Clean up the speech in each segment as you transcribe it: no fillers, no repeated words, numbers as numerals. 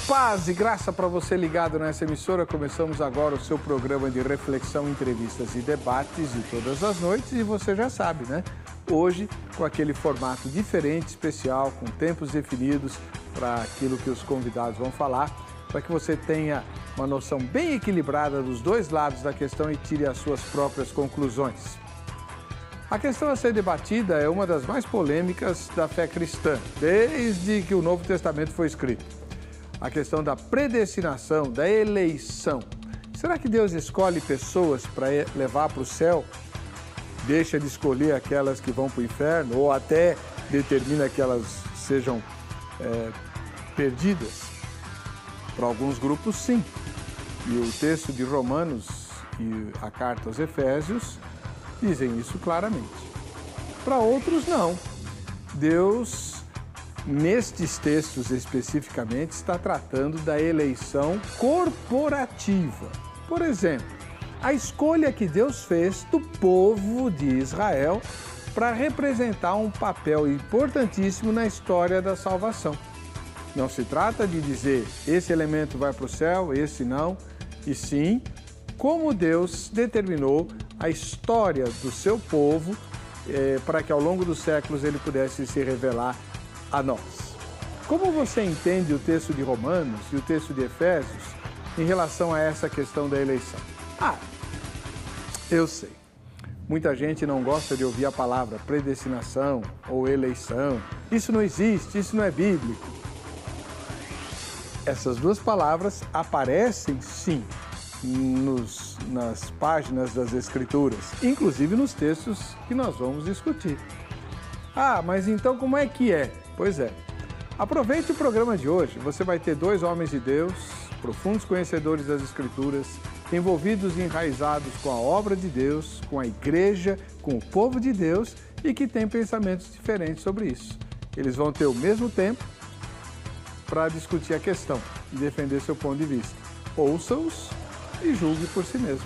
Paz e graça para você ligado nessa emissora. Começamos agora o seu programa de reflexão, entrevistas e debates de todas as noites. E você já sabe, né? Hoje, com aquele formato diferente, especial, com tempos definidos para aquilo que os convidados vão falar, para que você tenha uma noção bem equilibrada dos dois lados da questão e tire as suas próprias conclusões. A questão a ser debatida é uma das mais polêmicas da fé cristã, desde que o Novo Testamento foi escrito. A questão da predestinação, da eleição. Será que Deus escolhe pessoas para levar para o céu? Deixa de escolher aquelas que vão para o inferno? Ou até determina que elas sejam perdidas? Para alguns grupos, sim. E o texto de Romanos e a carta aos Efésios dizem isso claramente. Para outros, não. Deus, nestes textos especificamente, está tratando da eleição corporativa. Por exemplo, a escolha que Deus fez do povo de Israel para representar um papel importantíssimo na história da salvação. Não se trata de dizer esse elemento vai para o céu, esse não, e sim como Deus determinou a história do seu povo para que ao longo dos séculos ele pudesse se revelar a nós. Como você entende o texto de Romanos e o texto de Efésios em relação a essa questão da eleição? Eu sei. Muita gente não gosta de ouvir a palavra predestinação ou eleição. Isso não existe, isso não é bíblico. Essas duas palavras aparecem, sim, nas páginas das Escrituras, inclusive nos textos que nós vamos discutir. Mas então como é que é? Pois é. Aproveite o programa de hoje. Você vai ter dois homens de Deus, profundos conhecedores das Escrituras, envolvidos e enraizados com a obra de Deus, com a igreja, com o povo de Deus e que têm pensamentos diferentes sobre isso. Eles vão ter o mesmo tempo para discutir a questão e defender seu ponto de vista. Ouça-os e julgue por si mesmo.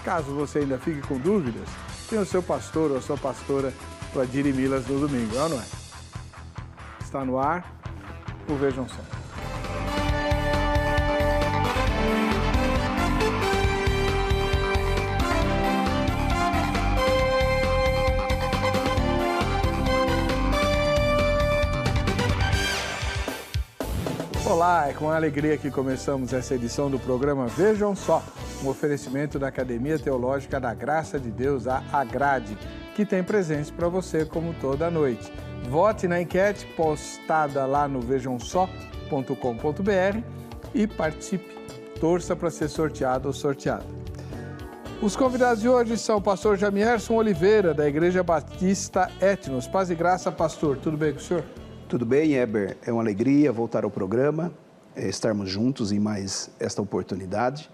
Caso você ainda fique com dúvidas, tem o seu pastor ou a sua pastora para dirimi-las no domingo, não é? Está no ar o Vejam Só. Olá, é com alegria que começamos essa edição do programa Vejam Só, um oferecimento da Academia Teológica da Graça de Deus, a AGRADE, que tem presentes para você como toda noite. Vote na enquete postada lá no vejamsó.com.br e participe, torça para ser sorteado ou sorteada. Os convidados de hoje são o pastor Jamierson Oliveira, da Igreja Batista Etnos. Paz e graça, pastor. Tudo bem com o senhor? Tudo bem, Heber. É uma alegria voltar ao programa, estarmos juntos em mais esta oportunidade.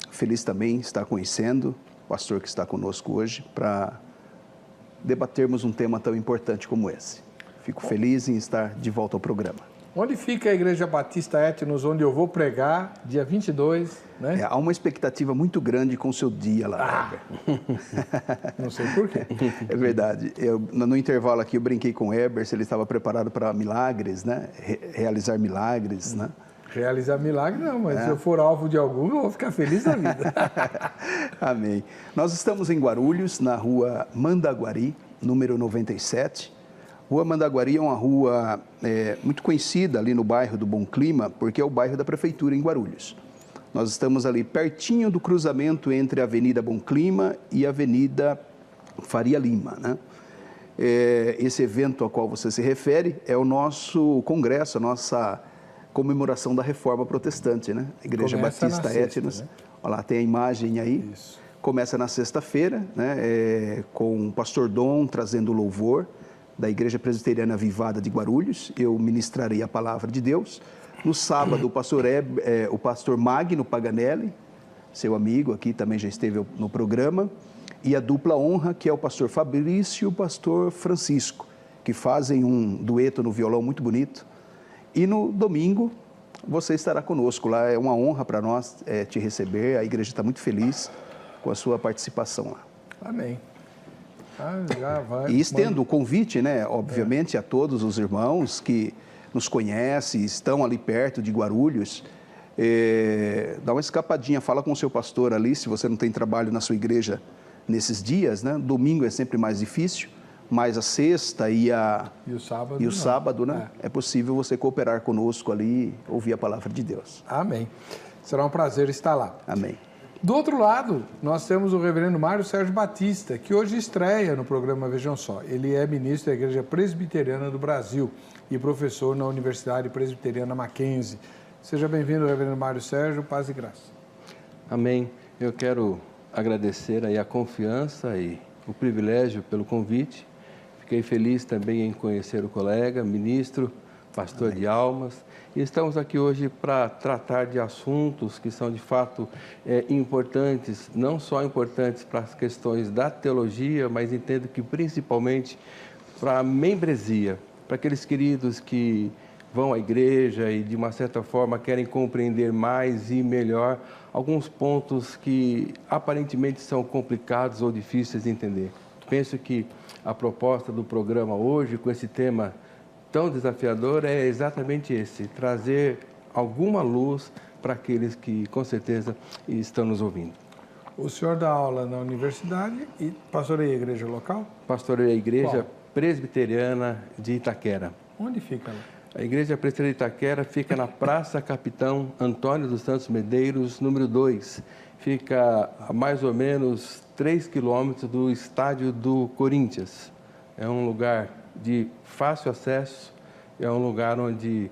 Feliz também estar conhecendo o pastor que está conosco hoje para debatermos um tema tão importante como esse. Fico feliz em estar de volta ao programa. Onde fica a Igreja Batista Etnos, onde eu vou pregar, dia 22, né? Há uma expectativa muito grande com o seu dia lá, Heber. Não sei por quê. É verdade. No intervalo aqui eu brinquei com o Heber se ele estava preparado para milagres, né? Realizar milagres, né? Realizar milagre não, mas se eu for alvo de algum, eu vou ficar feliz na vida. Amém. Nós estamos em Guarulhos, na rua Mandaguari, número 97. Rua Mandaguari é uma rua muito conhecida ali no bairro do Bom Clima, porque é o bairro da prefeitura em Guarulhos. Nós estamos ali pertinho do cruzamento entre a Avenida Bom Clima e a Avenida Faria Lima, né? Esse evento ao qual você se refere é o nosso congresso, a nossa comemoração da Reforma Protestante, né? Igreja Batista Etnos. Né? Olha lá, tem a imagem aí. Isso. Começa na sexta-feira, né? Com o pastor Dom trazendo louvor da Igreja Presbiteriana Avivada de Guarulhos. Eu ministrarei a palavra de Deus. No sábado, o pastor Magno Paganelli, seu amigo aqui, também já esteve no programa, e a dupla honra, que é o pastor Fabrício e o pastor Francisco, que fazem um dueto no violão muito bonito. E no domingo, você estará conosco lá. É uma honra para nós te receber. A igreja está muito feliz com a sua participação lá. Amém. Já vai. E estendo o convite, né, obviamente, a todos os irmãos que nos conhece, estão ali perto de Guarulhos, dá uma escapadinha, fala com o seu pastor ali, se você não tem trabalho na sua igreja nesses dias, né? Domingo é sempre mais difícil, mas a sexta e o sábado, né? É possível você cooperar conosco ali, ouvir a palavra de Deus. Amém. Será um prazer estar lá. Amém. Do outro lado, nós temos o reverendo Mário Sérgio Batista, que hoje estreia no programa Vejam Só. Ele é ministro da Igreja Presbiteriana do Brasil e professor na Universidade Presbiteriana Mackenzie. Seja bem-vindo, reverendo Mário Sérgio, paz e graça. Amém. Eu quero agradecer aí a confiança e o privilégio pelo convite. Fiquei feliz também em conhecer o colega, ministro, pastor de almas. E estamos aqui hoje para tratar de assuntos que são de fato importantes, não só importantes para as questões da teologia, mas entendo que principalmente para a membresia, para aqueles queridos que vão à igreja e de uma certa forma querem compreender mais e melhor alguns pontos que aparentemente são complicados ou difíceis de entender. Penso que a proposta do programa hoje, com esse tema tão desafiador, é exatamente esse, trazer alguma luz para aqueles que, com certeza, estão nos ouvindo. O senhor dá aula na universidade e pastoreia a igreja local? Pastoreia a igreja Qual? Presbiteriana de Itaquera. Onde fica lá? A igreja presbiteriana de Itaquera fica na Praça Capitão Antônio dos Santos Medeiros, número 2. Fica a mais ou menos 3 quilômetros do estádio do Corinthians. É um lugar de fácil acesso, é um lugar onde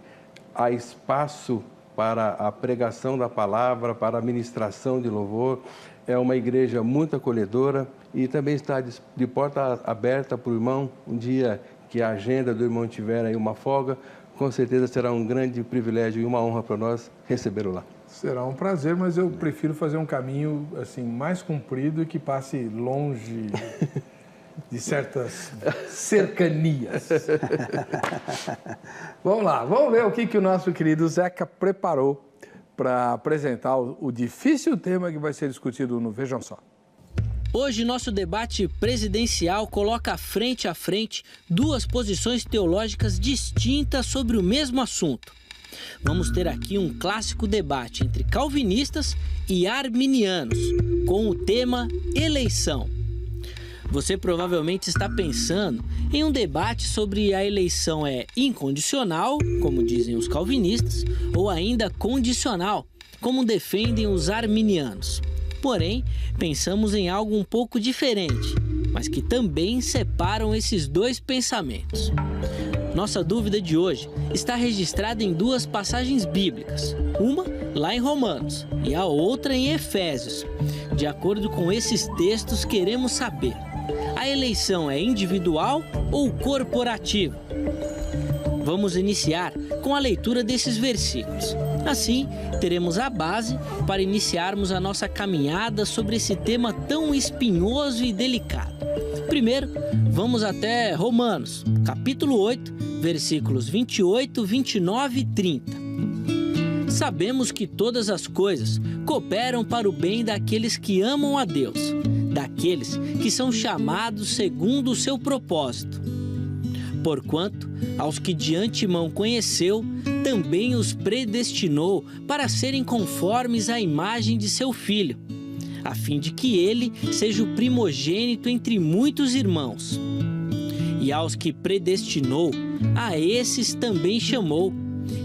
há espaço para a pregação da palavra, para a ministração de louvor. É uma igreja muito acolhedora e também está de porta aberta para o irmão. Um dia que a agenda do irmão tiver aí uma folga, com certeza será um grande privilégio e uma honra para nós recebê-lo lá. Será um prazer, mas eu prefiro fazer um caminho assim mais comprido e que passe longe de certas cercanias. Vamos lá, vamos ver o que o nosso querido Zeca preparou para apresentar o difícil tema que vai ser discutido no Vejam Só. Hoje, nosso debate presidencial coloca frente a frente duas posições teológicas distintas sobre o mesmo assunto. Vamos ter aqui um clássico debate entre calvinistas e arminianos, com o tema eleição. Você provavelmente está pensando em um debate sobre a eleição é incondicional, como dizem os calvinistas, ou ainda condicional, como defendem os arminianos. Porém, pensamos em algo um pouco diferente, mas que também separam esses dois pensamentos. Nossa dúvida de hoje está registrada em duas passagens bíblicas, uma lá em Romanos e a outra em Efésios. De acordo com esses textos, queremos saber: a eleição é individual ou corporativa? Vamos iniciar com a leitura desses versículos. Assim, teremos a base para iniciarmos a nossa caminhada sobre esse tema tão espinhoso e delicado. Primeiro, vamos até Romanos, capítulo 8, versículos 28, 29 e 30. Sabemos que todas as coisas cooperam para o bem daqueles que amam a Deus, daqueles que são chamados segundo o seu propósito. Porquanto, aos que de antemão conheceu, também os predestinou para serem conformes à imagem de seu Filho, a fim de que ele seja o primogênito entre muitos irmãos. E aos que predestinou, a esses também chamou.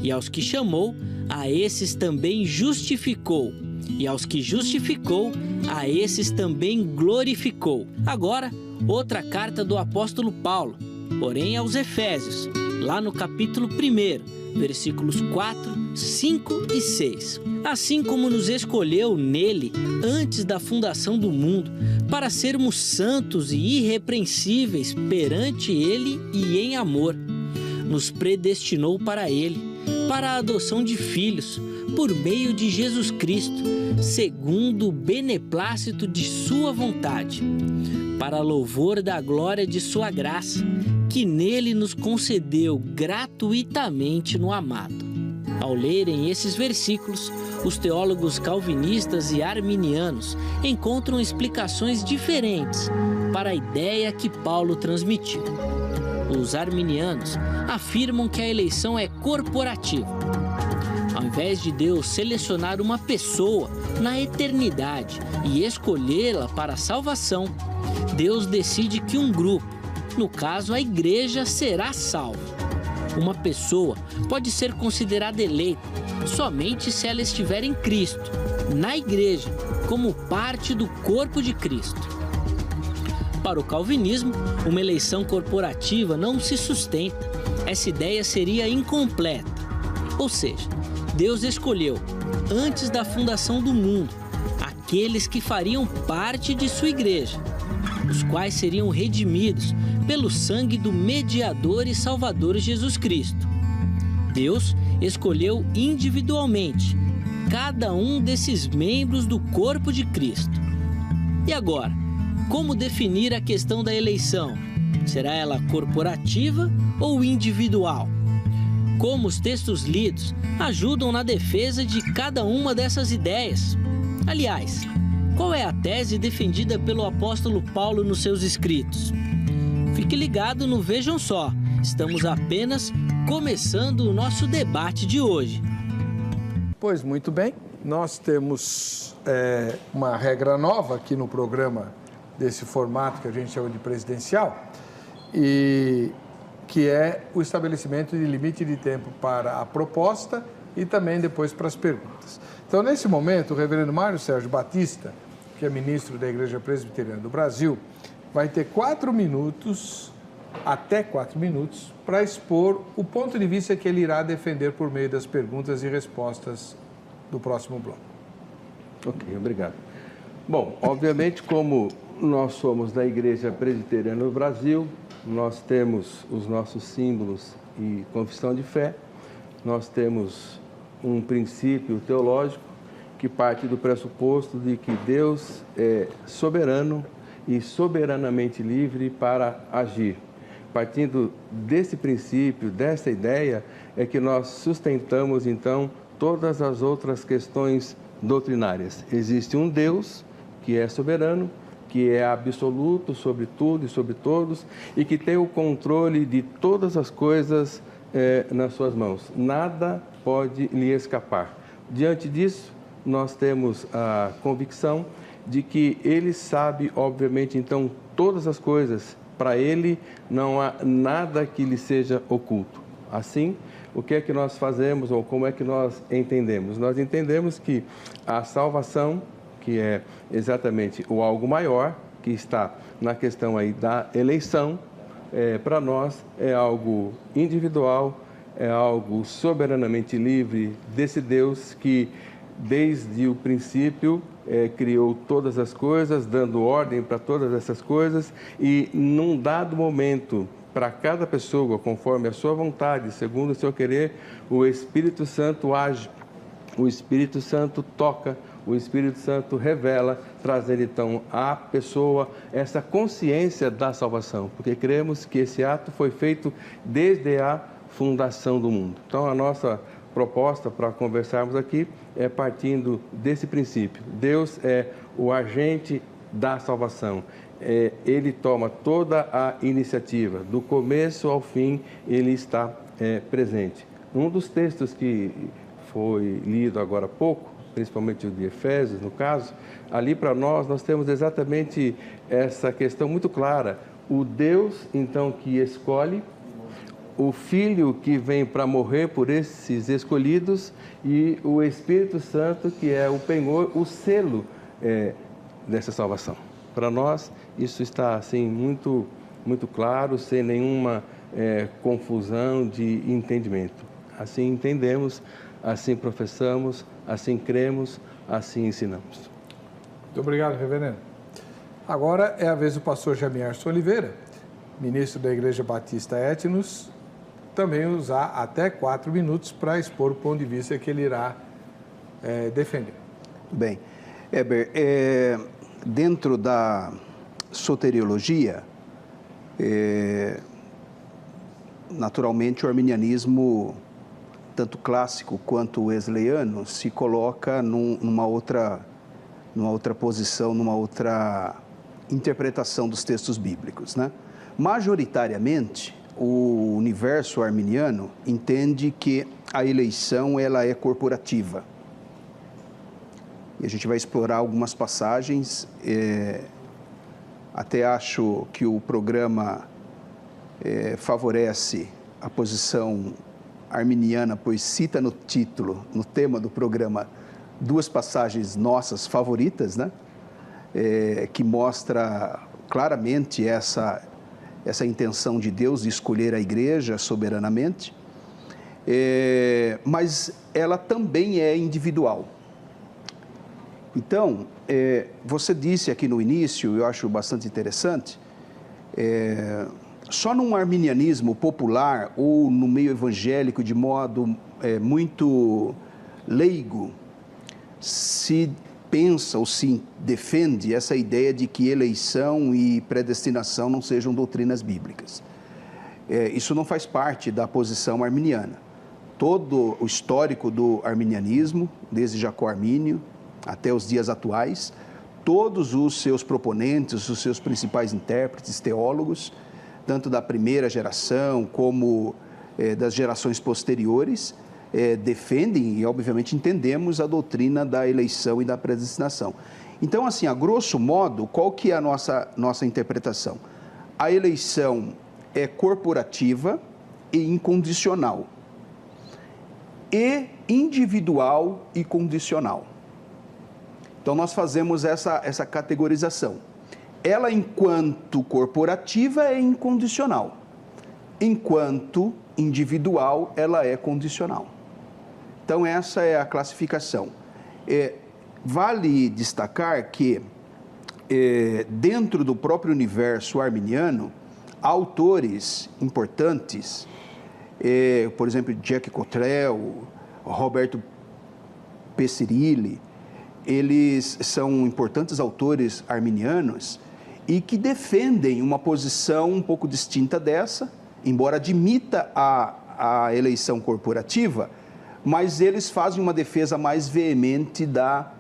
E aos que chamou, a esses também justificou. E aos que justificou, a esses também glorificou. Agora, outra carta do apóstolo Paulo, porém aos Efésios, lá no capítulo 1, versículos 4, 5 e 6. Assim como nos escolheu nele antes da fundação do mundo, para sermos santos e irrepreensíveis perante ele e em amor, nos predestinou para ele, para a adoção de filhos, por meio de Jesus Cristo, segundo o beneplácito de sua vontade, para louvor da glória de sua graça, que nele nos concedeu gratuitamente no amado. Ao lerem esses versículos, os teólogos calvinistas e arminianos encontram explicações diferentes para a ideia que Paulo transmitiu. os arminianos, afirmam que a eleição é corporativa. Ao invés de Deus selecionar uma pessoa na eternidade e escolhê-la para a salvação, Deus decide que um grupo, no caso a igreja, será salvo. Uma pessoa pode ser considerada eleita somente se ela estiver em Cristo, na igreja, como parte do corpo de Cristo. Para o calvinismo, uma eleição corporativa não se sustenta. Essa ideia seria incompleta. Ou seja, Deus escolheu, antes da fundação do mundo, aqueles que fariam parte de sua igreja, os quais seriam redimidos pelo sangue do mediador e salvador Jesus Cristo. Deus escolheu individualmente cada um desses membros do corpo de Cristo. E agora, como definir a questão da eleição? Será ela corporativa ou individual? Como os textos lidos ajudam na defesa de cada uma dessas ideias? Aliás, qual é a tese defendida pelo apóstolo Paulo nos seus escritos? Fique ligado no Vejam Só, estamos apenas começando o nosso debate de hoje. Pois muito bem, nós temos uma regra nova aqui no programa desse formato que a gente chama de presidencial, e que é o estabelecimento de limite de tempo para a proposta e também depois para as perguntas. Então, nesse momento, o reverendo Mário Sérgio Batista, que é ministro da Igreja Presbiteriana do Brasil, vai ter 4 minutos, até 4 minutos, para expor o ponto de vista que ele irá defender por meio das perguntas e respostas do próximo bloco. Ok, obrigado. Bom, obviamente, como nós somos da Igreja Presbiteriana do Brasil, nós temos os nossos símbolos e confissão de fé, nós temos um princípio teológico que parte do pressuposto de que Deus é soberano e soberanamente livre para agir. Partindo desse princípio, dessa ideia, é que nós sustentamos, então, todas as outras questões doutrinárias. Existe um Deus que é soberano, que é absoluto sobre tudo e sobre todos e que tem o controle de todas as coisas nas suas mãos. Nada pode lhe escapar. Diante disso, nós temos a convicção de que Ele sabe, obviamente, então, todas as coisas. Para Ele não há nada que lhe seja oculto. Assim, o que é que nós fazemos ou como é que nós entendemos? Nós entendemos que a salvação, que é exatamente o algo maior, que está na questão aí da eleição, para nós é algo individual, é algo soberanamente livre desse Deus que, desde o princípio, criou todas as coisas, dando ordem para todas essas coisas e, num dado momento, para cada pessoa, conforme a sua vontade, segundo o seu querer, o Espírito Santo age, o Espírito Santo toca, o Espírito Santo revela, trazendo então à pessoa essa consciência da salvação, porque cremos que esse ato foi feito desde a fundação do mundo. Então, a nossa proposta para conversarmos aqui é partindo desse princípio. Deus é o agente da salvação. Ele toma toda a iniciativa, do começo ao fim, ele está presente. Um dos textos que foi lido agora há pouco, principalmente o de Efésios, no caso, ali para nós temos exatamente essa questão muito clara. O Deus, então, que escolhe, o Filho que vem para morrer por esses escolhidos e o Espírito Santo que é o penhor, o selo dessa salvação. Para nós, isso está assim muito, muito claro, sem nenhuma confusão de entendimento. Assim entendemos, assim professamos, assim cremos, assim ensinamos. Muito obrigado, reverendo. Agora é a vez do pastor Jamierson Oliveira, ministro da Igreja Batista Etnos, também usar até 4 minutos para expor o ponto de vista que ele irá defender. Bem, Heber, dentro da soteriologia, naturalmente o arminianismo, tanto clássico quanto wesleyano, se coloca numa outra posição, numa outra interpretação dos textos bíblicos, né? Majoritariamente, o universo arminiano entende que a eleição ela é corporativa. E a gente vai explorar algumas passagens. Até acho que o programa favorece a posição arminiana, pois cita no título, no tema do programa, duas passagens nossas favoritas, né? Que mostra claramente essa intenção de Deus de escolher a igreja soberanamente, mas ela também é individual. Então, você disse aqui no início, eu acho bastante interessante, só num arminianismo popular ou no meio evangélico de modo muito leigo, se pensa ou se defende essa ideia de que eleição e predestinação não sejam doutrinas bíblicas. Isso não faz parte da posição arminiana. Todo o histórico do arminianismo, desde Jacó Armínio até os dias atuais, todos os seus proponentes, os seus principais intérpretes, teólogos, tanto da primeira geração como das gerações posteriores, defendem e, obviamente, entendemos a doutrina da eleição e da predestinação. Então, assim, a grosso modo, qual que é a nossa interpretação? A eleição é corporativa e incondicional, e individual e condicional. Então, nós fazemos essa categorização. Ela, enquanto corporativa, é incondicional. Enquanto individual, ela é condicional. Então, essa é a classificação. Vale destacar que, dentro do próprio universo arminiano, há autores importantes, por exemplo, Jack Cottrell, Roberto Pecirilli, eles são importantes autores arminianos e que defendem uma posição um pouco distinta dessa, embora admita a eleição corporativa, mas eles fazem uma defesa mais veemente da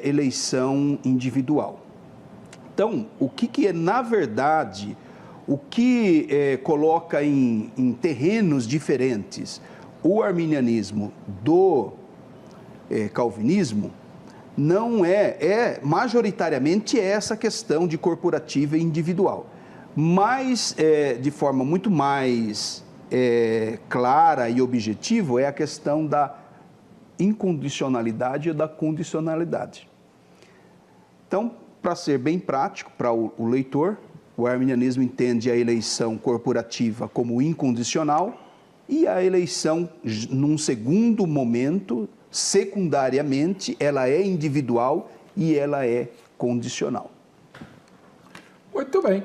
eleição individual. Então, o que é, na verdade, o que coloca em terrenos diferentes o arminianismo do calvinismo, não majoritariamente essa questão de corporativa e individual, mas de forma muito mais clara e objetiva é a questão da incondicionalidade e da condicionalidade. Então, para ser bem prático para o leitor, o arminianismo entende a eleição corporativa como incondicional e a eleição, num segundo momento, secundariamente, ela é individual e ela é condicional. Muito bem.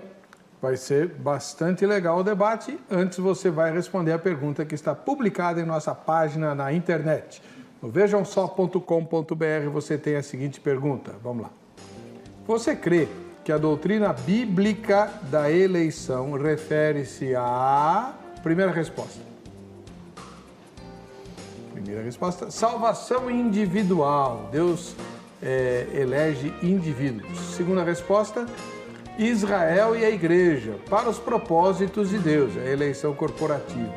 Vai ser bastante legal o debate. Antes, você vai responder a pergunta que está publicada em nossa página na internet. No vejamsó.com.br você tem a seguinte pergunta. Vamos lá. Você crê que a doutrina bíblica da eleição refere-se à... Primeira resposta. Primeira resposta, salvação individual. Deus elege indivíduos. Segunda resposta, Israel e a igreja, para os propósitos de Deus, a eleição corporativa.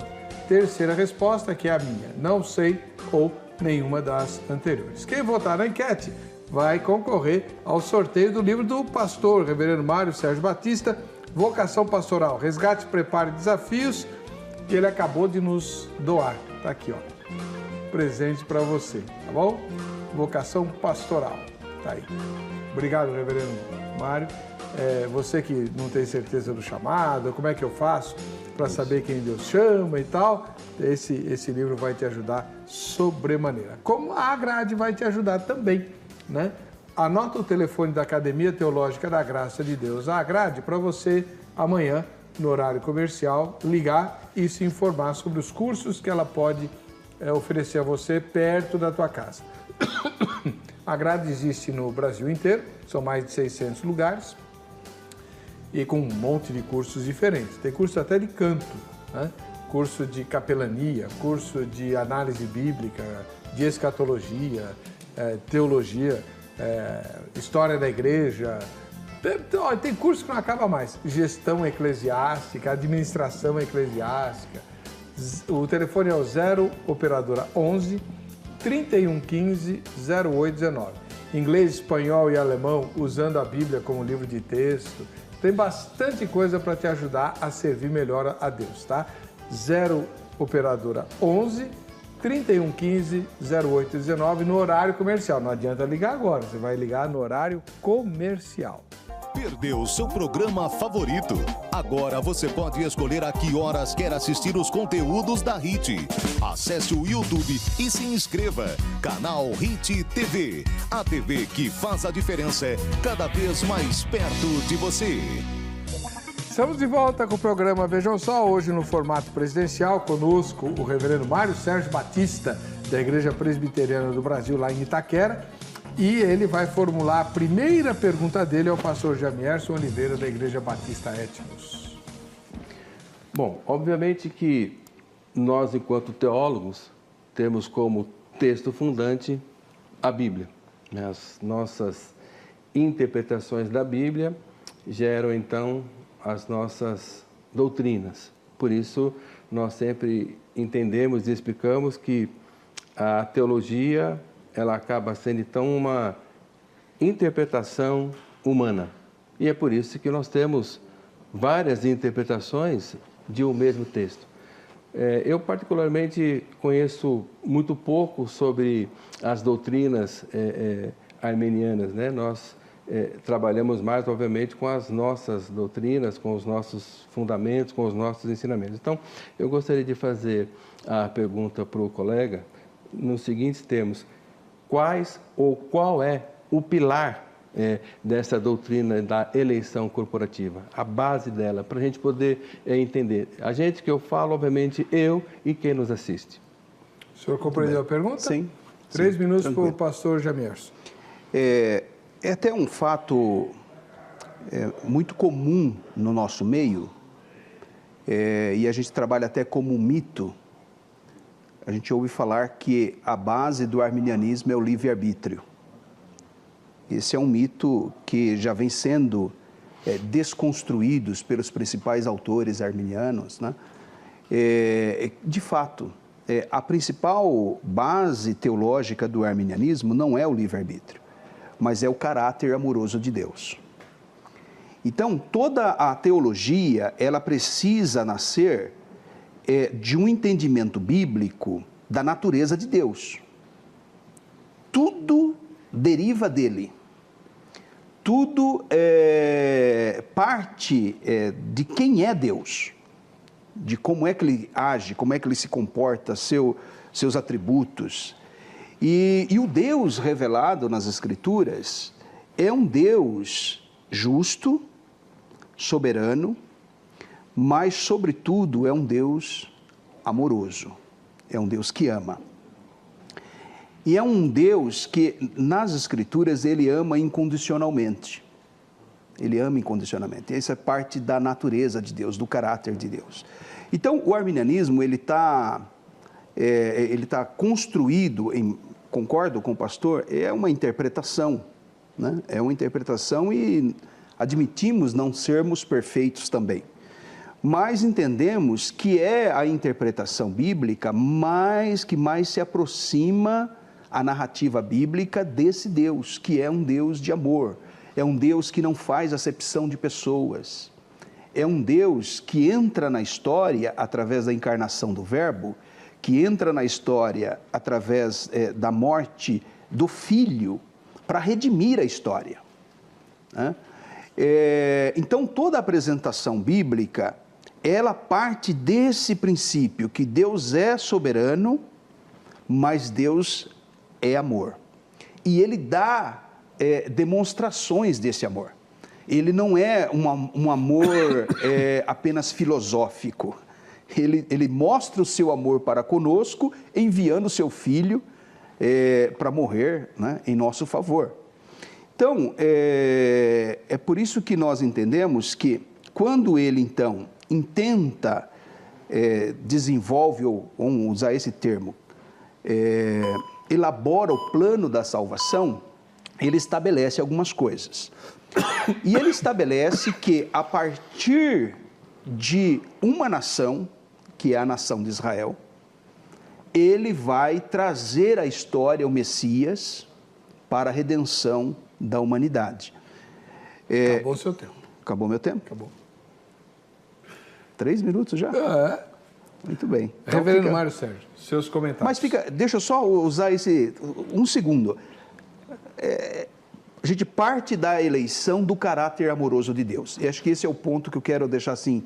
Terceira resposta, que é a minha, não sei ou nenhuma das anteriores. Quem votar na enquete vai concorrer ao sorteio do livro do pastor, reverendo Mário Sérgio Batista, Vocação Pastoral, Resgate, Preparo e Desafios, que ele acabou de nos doar. Está aqui, ó. Presente para você, tá bom? Vocação Pastoral, tá aí. Obrigado, reverendo Mário. Você que não tem certeza do chamado, como é que eu faço para saber quem Deus chama e tal, esse livro vai te ajudar sobremaneira. Como a Agrade vai te ajudar também, né? Anota o telefone da Academia Teológica da Graça de Deus, a Agrade, para você amanhã, no horário comercial, ligar e se informar sobre os cursos que ela pode oferecer a você perto da tua casa. A Grade existe no Brasil inteiro, são mais de 600 lugares e com um monte de cursos diferentes. Tem curso até de canto, né? Curso de capelania, curso de análise bíblica, de escatologia, teologia, história da igreja, Tem curso que não acaba mais. Gestão eclesiástica, administração eclesiástica. O telefone é o 0 operadora 11 3115 0819. Inglês, espanhol e alemão, usando a Bíblia como livro de texto. Tem bastante coisa para te ajudar a servir melhor a Deus, tá? 0 operadora 11 3115 0819 no horário comercial. Não adianta ligar agora, você vai ligar no horário comercial. Perdeu seu programa favorito? Agora você pode escolher a que horas quer assistir os conteúdos da HIT. Acesse o YouTube e se inscreva. Canal HIT TV. A TV que faz a diferença cada vez mais perto de você. Estamos de volta com o programa Vejam Só, hoje no formato presidencial, conosco o reverendo Mário Sérgio Batista, da Igreja Presbiteriana do Brasil, lá em Itaquera, e ele vai formular a primeira pergunta dele ao pastor Jamierson Oliveira, da Igreja Batista Etnos. Bom, obviamente que nós, enquanto teólogos, temos como texto fundante a Bíblia. As nossas interpretações da Bíblia geram, então, as nossas doutrinas. Por isso, nós sempre entendemos e explicamos que a teologia, ela acaba sendo, então, uma interpretação humana. E é por isso que nós temos várias interpretações de um mesmo texto. Eu, particularmente, conheço muito pouco sobre as doutrinas armenianas, né? Nós trabalhamos mais, obviamente, com as nossas doutrinas, com os nossos fundamentos, com os nossos ensinamentos. Então, eu gostaria de fazer a pergunta para o colega nos seguintes termos: qual é o pilar dessa doutrina da eleição corporativa, a base dela, para a gente poder entender? A gente que eu falo, obviamente, eu e quem nos assiste. O senhor compreendeu a pergunta? Sim. 3 minutos para o pastor Jamierson. É até um fato muito comum no nosso meio, e a gente trabalha até como um mito. A gente ouve falar que a base do arminianismo é o livre-arbítrio. Esse é um mito que já vem sendo desconstruído pelos principais autores arminianos, né? De fato, a principal base teológica do arminianismo não é o livre-arbítrio, mas é o caráter amoroso de Deus. Então, toda a teologia, ela precisa nascer de um entendimento bíblico da natureza de Deus. Tudo deriva dele. Tudo parte de quem é Deus, de como é que ele age, como é que ele se comporta, seus atributos. E o Deus revelado nas Escrituras é um Deus justo, soberano, mas, sobretudo, é um Deus amoroso, é um Deus que ama. E é um Deus que, nas Escrituras, ele ama incondicionalmente. Ele ama incondicionalmente. Essa é parte da natureza de Deus, do caráter de Deus. Então, o arminianismo, ele tá construído, concordo com o pastor, é uma interpretação, né? É uma interpretação e admitimos não sermos perfeitos também. Mas entendemos que é a interpretação bíblica que mais se aproxima à narrativa bíblica desse Deus, que é um Deus de amor, é um Deus que não faz acepção de pessoas, é um Deus que entra na história através da encarnação do Verbo, que entra na história através da morte do Filho para redimir a história, né? Então, toda a apresentação bíblica, ela parte desse princípio, que Deus é soberano, mas Deus é amor. E Ele dá demonstrações desse amor. Ele não é um amor apenas filosófico. Ele mostra o seu amor para conosco, enviando o seu Filho para morrer, né, em nosso favor. Então, é por isso que nós entendemos que, quando ele, então, intenta, desenvolve, ou vamos usar esse termo, elabora o plano da salvação, ele estabelece algumas coisas. E ele estabelece que a partir de uma nação, que é a nação de Israel, ele vai trazer à história o Messias para a redenção da humanidade. Acabou o seu tempo. Acabou meu tempo? Acabou. 3 minutos já? Muito bem. Então Reverendo Mário Sérgio, seus comentários. Mas deixa eu só usar um segundo. A gente parte da eleição do caráter amoroso de Deus. E acho que esse é o ponto que eu quero deixar assim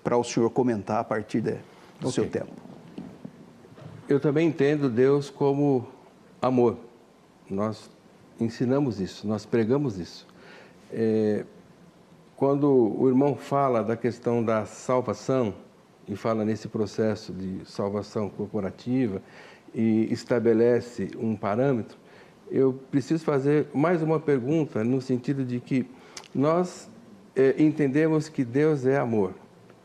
para o senhor comentar a partir do seu tempo. Eu também entendo Deus como amor. Nós ensinamos isso, nós pregamos isso. Quando o irmão fala da questão da salvação, e fala nesse processo de salvação corporativa, e estabelece um parâmetro, eu preciso fazer mais uma pergunta, no sentido de que nós entendemos que Deus é amor.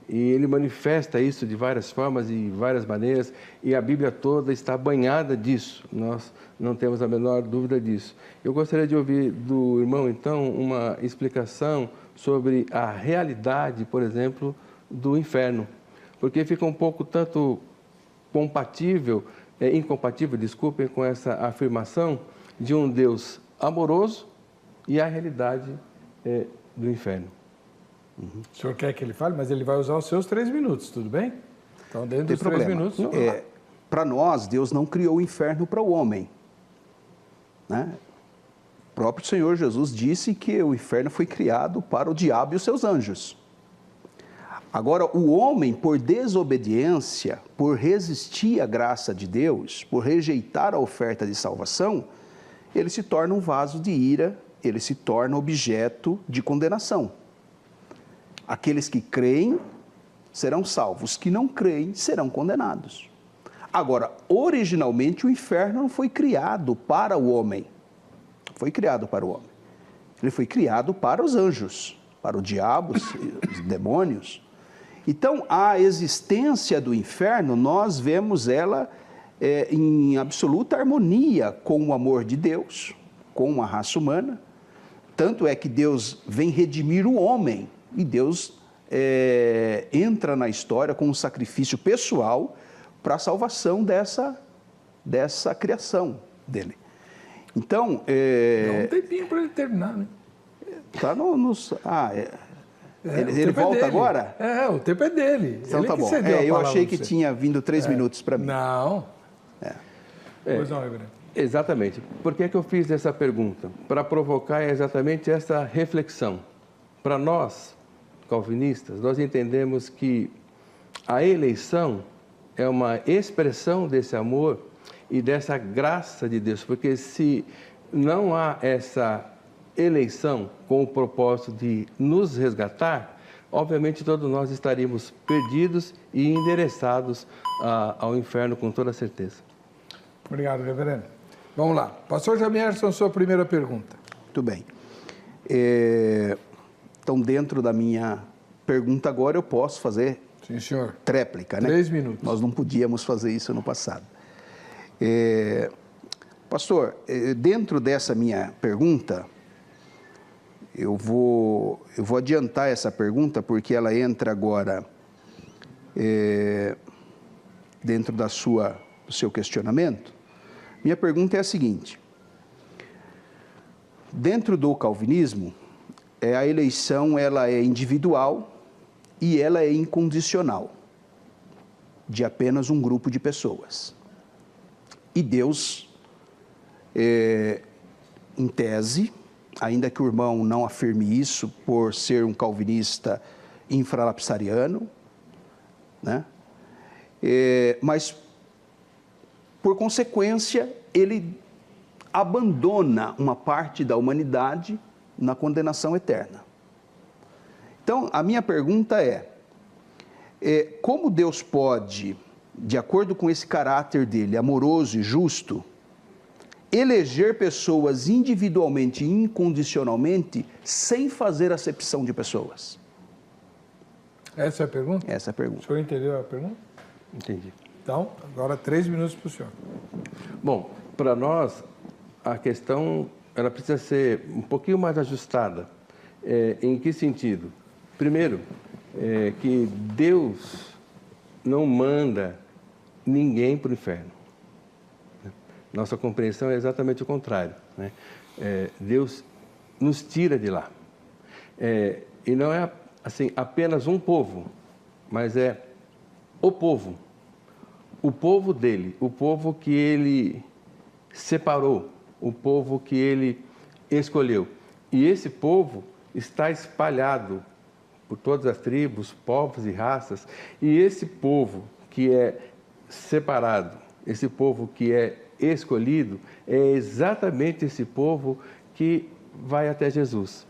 E Ele manifesta isso de várias formas e várias maneiras, e a Bíblia toda está banhada disso, nós não temos a menor dúvida disso. Eu gostaria de ouvir do irmão, então, uma explicação sobre a realidade, por exemplo, do inferno, porque fica um pouco tanto incompatível, desculpem, com essa afirmação de um Deus amoroso e a realidade do inferno. O senhor quer que ele fale, mas ele vai usar os seus 3 minutos, tudo bem? Então, dentro dos 3 minutos... Para nós, Deus não criou o inferno para o homem, né? O próprio Senhor Jesus disse que o inferno foi criado para o diabo e os seus anjos. Agora, o homem, por desobediência, por resistir à graça de Deus, por rejeitar a oferta de salvação, ele se torna um vaso de ira, ele se torna objeto de condenação. Aqueles que creem serão salvos, os que não creem serão condenados. Agora, originalmente o inferno não foi criado para o homem, foi criado para o homem. Ele foi criado para os anjos, para o diabo, os demônios. Então, a existência do inferno, nós vemos ela em absoluta harmonia com o amor de Deus, com a raça humana. Tanto é que Deus vem redimir o homem, e Deus entra na história com um sacrifício pessoal para a salvação dessa criação dele. Então... Dá um tempinho para ele terminar, né? Está ele volta agora? O tempo é dele. Então ele tá bom. Eu achei que tinha vindo 3 minutos para mim. Não. Pois não, reverendo. Exatamente. Por que eu fiz essa pergunta? Para provocar exatamente essa reflexão. Para nós, calvinistas, nós entendemos que a eleição é uma expressão desse amor e dessa graça de Deus, porque se não há essa eleição com o propósito de nos resgatar, obviamente todos nós estaríamos perdidos e endereçados ao inferno com toda certeza. Obrigado, reverendo. Vamos lá. Pastor Jamierson, sua primeira pergunta. Muito bem. Então, dentro da minha pergunta agora, eu posso fazer... Sim, senhor. Tréplica, né? 3 minutos. Nós não podíamos fazer isso no passado. Pastor, dentro dessa minha pergunta, eu vou adiantar essa pergunta porque ela entra agora dentro do seu questionamento. Minha pergunta é a seguinte: dentro do calvinismo, a eleição ela é individual e ela é incondicional, de apenas um grupo de pessoas. E Deus, em tese, ainda que o irmão não afirme isso por ser um calvinista infralapsariano, né? Mas, por consequência, ele abandona uma parte da humanidade na condenação eterna. Então, a minha pergunta é como Deus pode, de acordo com esse caráter dele, amoroso e justo, eleger pessoas individualmente e incondicionalmente sem fazer acepção de pessoas? Essa é a pergunta? Essa é a pergunta. O senhor entendeu a pergunta? Entendi. Então, agora 3 minutos para o senhor. Bom, para nós, a questão ela precisa ser um pouquinho mais ajustada. Em que sentido? Primeiro, que Deus não manda ninguém para o inferno. Nossa compreensão é exatamente o contrário, né? Deus nos tira de lá. E não é assim, apenas um povo, mas é o povo dele, o povo que ele separou, o povo que ele escolheu. E esse povo está espalhado por todas as tribos, povos e raças. E esse povo que é separado, esse povo que é escolhido, é exatamente esse povo que vai até Jesus.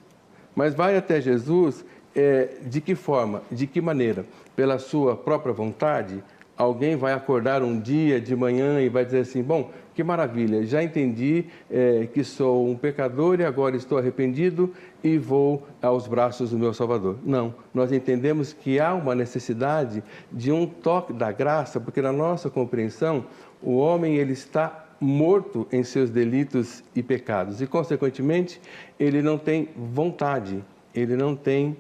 Mas vai até Jesus de que forma, de que maneira? Pela sua própria vontade? Alguém vai acordar um dia de manhã e vai dizer assim, bom, que maravilha, já entendi que sou um pecador e agora estou arrependido e vou aos braços do meu Salvador. Não, nós entendemos que há uma necessidade de um toque da graça, porque na nossa compreensão, o homem ele está morto em seus delitos e pecados e, consequentemente, ele não tem vontade, ele não tem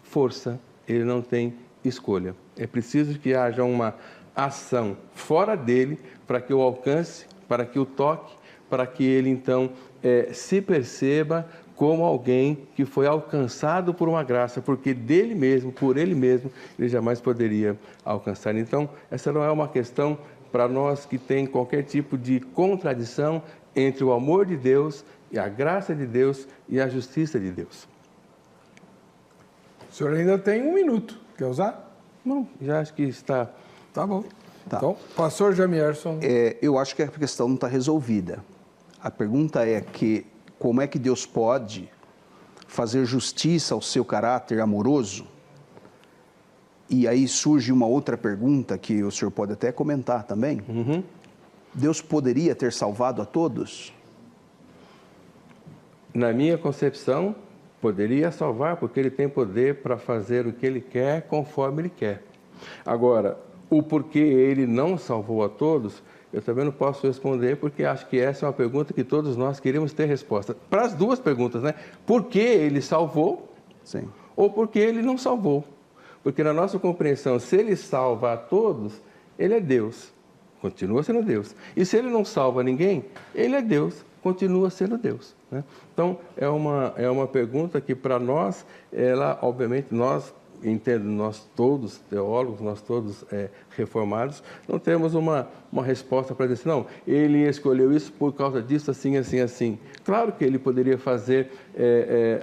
força, ele não tem escolha. É preciso que haja uma ação fora dele para que o alcance, para que o toque, para que ele então se perceba como alguém que foi alcançado por uma graça, porque dele mesmo, por ele mesmo, ele jamais poderia alcançar. Então, essa não é uma questão para nós que tem qualquer tipo de contradição entre o amor de Deus e a graça de Deus e a justiça de Deus. O senhor ainda tem 1 minuto. Quer usar? Não, já acho que está... Tá bom. Tá. Então, pastor Jamierson. Eu acho que a questão não está resolvida. A pergunta é como é que Deus pode fazer justiça ao seu caráter amoroso? E aí surge uma outra pergunta que o senhor pode até comentar também. Uhum. Deus poderia ter salvado a todos? Na minha concepção, poderia salvar, porque ele tem poder para fazer o que ele quer, conforme ele quer. Agora, o porquê ele não salvou a todos, eu também não posso responder, porque acho que essa é uma pergunta que todos nós queríamos ter resposta. Para as duas perguntas, né? Por que ele salvou? Sim. Ou por que ele não salvou? Porque na nossa compreensão, se ele salva a todos, ele é Deus, continua sendo Deus. E se ele não salva ninguém, ele é Deus, continua sendo Deus, né? Então, é uma pergunta que para nós, ela, obviamente, nós todos teólogos, nós todos reformados, não temos uma resposta para dizer, não, ele escolheu isso por causa disso, assim, assim, assim. Claro que ele poderia fazer